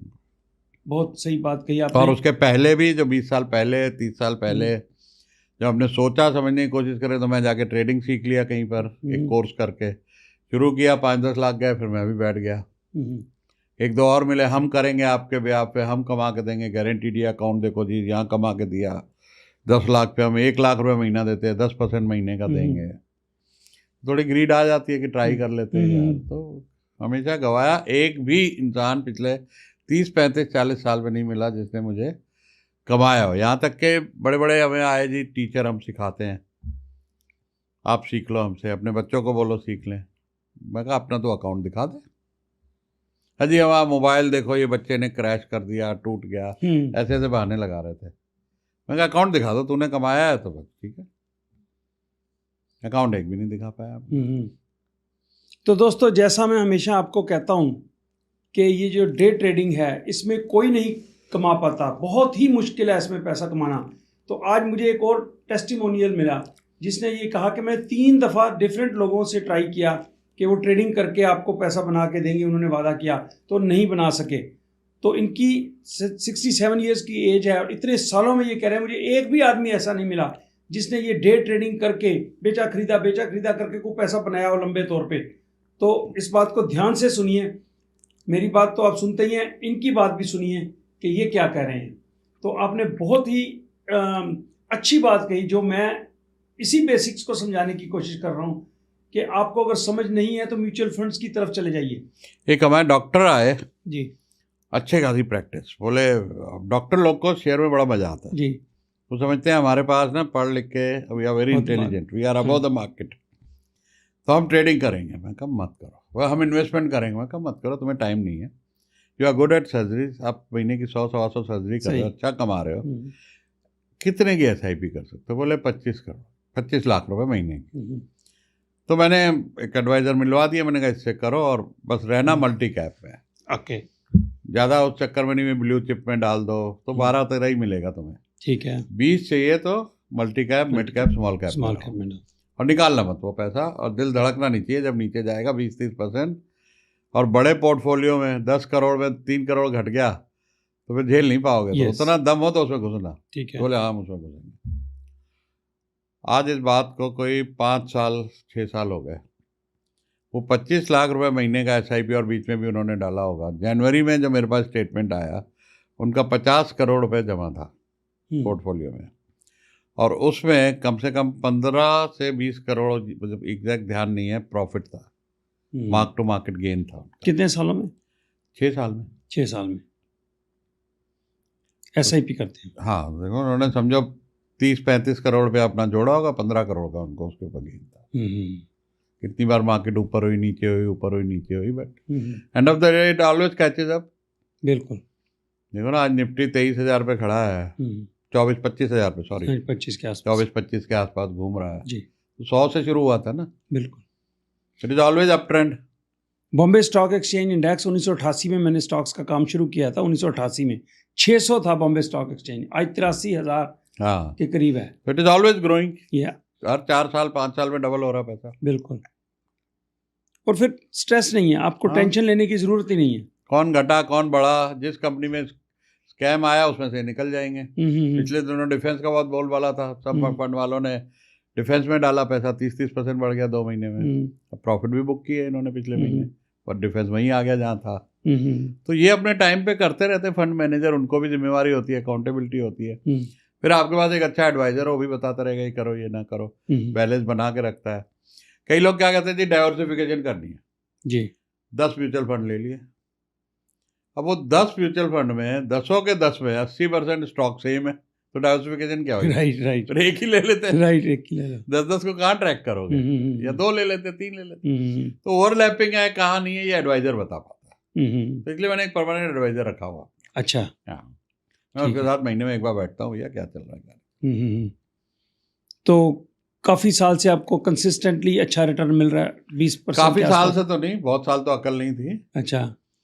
बहुत सही बात कही आपने। और उसके पहले भी जो 20 साल पहले, 30 साल पहले जब हमने सोचा समझने की कोशिश करे, तो मैं जाके ट्रेडिंग सीख लिया कहीं पर, एक कोर्स करके शुरू किया। 5-10 लाख गए, फिर मैं भी बैठ गया। 1-2 और मिले, हम करेंगे आपके ब्याह पे, हम कमा के देंगे, गारंटी दिया, अकाउंट देखो जी यहाँ कमा के दिया। 10 लाख पे हम 1 लाख रुपए महीना देते हैं, 10% महीने का देंगे। थोड़ी ग्रीड आ जाती है कि ट्राई कर लेते हैं यार। तो हमेशा गवाया। एक भी इंसान पिछले 30, 35, 40 साल में नहीं मिला जिसने मुझे कमाया हो। यहाँ तक के बड़े बड़े हमें आए जी टीचर, हम सिखाते हैं, आप सीख लो हमसे, अपने बच्चों को बोलो सीख लें। मैं कहा अपना तो अकाउंट दिखा दे। अजी हमारा मोबाइल देखो, ये बच्चे ने क्रैश कर दिया, टूट गया, ऐसे ऐसे बहाने लगा रहे थे। मैं कहा अकाउंट दिखा दो, तूने कमाया है तो बस ठीक है। अकाउंट एक भी नहीं दिखा पाया। तो दोस्तों, जैसा मैं हमेशा आपको कहता हूँ कि ये जो डे ट्रेडिंग है, इसमें कोई नहीं कमा पाता, बहुत ही मुश्किल है इसमें पैसा कमाना। तो आज मुझे एक और टेस्टिमोनियल मिला जिसने ये कहा कि मैं 3 दफ़ा डिफरेंट लोगों से ट्राई किया कि वो ट्रेडिंग करके आपको पैसा बना के देंगे, उन्होंने वादा किया तो नहीं बना सके। तो इनकी 67 ईयर्स की एज है और इतने सालों में ये कह रहे हैं मुझे एक भी आदमी ऐसा नहीं मिला जिसने ये डे ट्रेडिंग करके बेचा खरीदा करके कोई पैसा बनाया हो लंबे तौर पे। तो इस बात को ध्यान से सुनिए, मेरी बात तो आप सुनते ही हैं, इनकी बात भी सुनिए कि ये क्या कह रहे हैं। तो आपने बहुत ही अच्छी बात कही, जो मैं इसी बेसिक्स को समझाने की कोशिश कर रहा हूँ कि आपको अगर समझ नहीं है तो म्यूचुअल फंड्स की तरफ चले जाइए। एक हमारे डॉक्टर आए जी, अच्छे खासी प्रैक्टिस, बोले डॉक्टर लोग को शेयर में बड़ा मजा आता है जी। वो समझते हैं हमारे पास ना पढ़ लिख के we are very intelligent, we are above the market, तो हम ट्रेडिंग करेंगे। मैं कहा मत करो। वह हम इन्वेस्टमेंट करेंगे। मैं कहा मत करो, तुम्हें टाइम नहीं है। You are good at surgeries, आप महीने की 100-125 सर्जरी कर रहे हो, अच्छा कमा रहे हो, कितने की SIP कर सकते हो? बोले 25 लाख रुपए महीने की। तो मैंने एक एडवाइज़र मिलवा दिया, मैंने कहा इससे करो और बस रहना मल्टी कैप में। ओके। ज़्यादा उस चक्कर में नहीं, ब्लू चिप में डाल दो तो 12-13 ही मिलेगा तुम्हें। ठीक है। 20 चाहिए तो multi cap, mid cap, small cap में और निकालना मत वो पैसा। और दिल धड़कना नहीं चाहिए जब नीचे जाएगा 20-30%। और बड़े पोर्टफोलियो में 10 करोड़ में 3 करोड़ घट गया तो फिर झेल नहीं पाओगे। तो उतना दम हो तो उसमें घुसना। ठीक है। बोले हाँ उसमें घुसेंगे। आज इस बात को कोई 5 साल 6 साल हो गए। वो 25 लाख रुपए महीने का SIP और बीच में भी उन्होंने डाला होगा। जनवरी में जो मेरे पास स्टेटमेंट आया, उनका 50 करोड़ रुपए जमा था पोर्टफोलियो में, और उसमें कम से कम 15 से 20 करोड़, मतलब एग्जैक्ट ध्यान नहीं है, प्रॉफिट था, मार्क टू मार्केट गेन था उनका। कितने सालों में? 6 साल में। 6 साल में SIP करते हैं। हाँ देखो, उन्होंने समझो 30-35 करोड़ रुपया अपना जोड़ा होगा, 15 करोड़ का उनको उसके ऊपर गेन था। कितनी बार मार्केट ऊपर हुई नीचे हुई, ऊपर हुई नीचे हुई, but end of the day it always catches up. बिल्कुल। देखो ना, आज निफ्टी 23,000 पे खड़ा है, 24-25 हज़ार पे, सॉरी 25 के आसपास। 24-25 के आसपास घूम रहा है। जी, तो 100 से शुरू हुआ था ना, बिल्कुल। It is always up trend. Bombay stock exchange index 1988 में मैंने स्टॉक्स का काम शुरू किया था, 1988 में 600 था बॉम्बे स्टॉक एक्सचेंज, आज 83,000 हाँ, के करीब है। इट इज़ ऑलवेज ग्रोइंग, या हर 4 साल 5 साल में डबल हो रहा है पैसा। बिल्कुल। और फिर स्ट्रेस नहीं है आपको, हाँ। टेंशन लेने की ज़रूरत ही नहीं है। कौन घटा कौन बढ़ा, जिस कंपनी में स्कैम आया उसमें से निकल जाएंगे। पिछले दिनों डिफेंस का बहुत बोलबाला था, सब फंड वालों ने डिफेंस में डाला पैसा, 30% बढ़ गया 2 महीने में। अब प्रॉफिट भी बुक किए इन्होंने पिछले महीने, पर डिफेंस वहीं आ गया जहाँ था। तो ये अपने टाइम पे करते रहते फंड मैनेजर, उनको भी जिम्मेवारी होती है, अकाउंटेबिलिटी होती है। फिर आपके पास एक अच्छा एडवाइजर हो, वो भी बताता रहेगा ये करो ये ना करो, बैलेंस बना के रखता है। कई लोग क्या कहते हैं जी डाइवर्सिफिकेशन करनी है जी, 10 म्यूचुअल फंड ले लिए। अब वो 10 म्यूचुअल फंड में 10 के 10 में 80% स्टॉक सेम है, तो डाइवर्सिफिकेशन क्या होगी? राइट राइट तो एक ही ले लेते हैं, राइट, एक ही ले लो। 10 को कहाँ ट्रैक करोगे? या 2 ले लेते, 3 ले लेते। तो ओवरलैपिंग है, कहाँ नहीं है, ये एडवाइजर बता पाता है। तो इसलिए मैंने एक परमानेंट एडवाइजर रखा हुआ। अच्छा, हाँ, मैं उसके साथ महीने में एक बार बैठता हूँ, भैया क्या चल रहा है। तो काफ़ी साल से आपको कंसिस्टेंटली अच्छा रिटर्न मिल रहा है, 20% काफी के साल आसपास? से तो नहीं, बहुत साल तो अकल नहीं थी, अच्छा,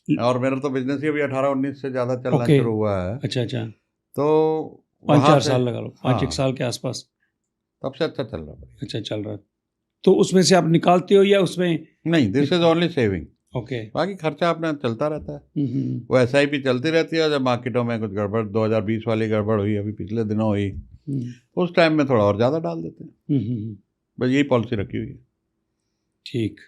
और मेरा तो बिजनेस ही अभी 18-19 से ज्यादा चलना ओके। शुरू हुआ है। अच्छा अच्छा, तो 5-4 वहाँ से साल लगा लो, 5-1 हाँ, साल के आसपास। तब से अच्छा चल रहा है। अच्छा चल रहा है। तो उसमें से आप निकालते हो या उसमें? नहीं, this is only saving, okay. बाकी खर्चा अपना चलता रहता है। वो SIP चलती रहती है। जब मार्केटों में कुछ गड़बड़, 2020 वाली गड़बड़ हुई, अभी पिछले दिनों हुई, उस टाइम में थोड़ा और ज़्यादा डाल देते हैं। बस यही पॉलिसी रखी हुई है। ठीक।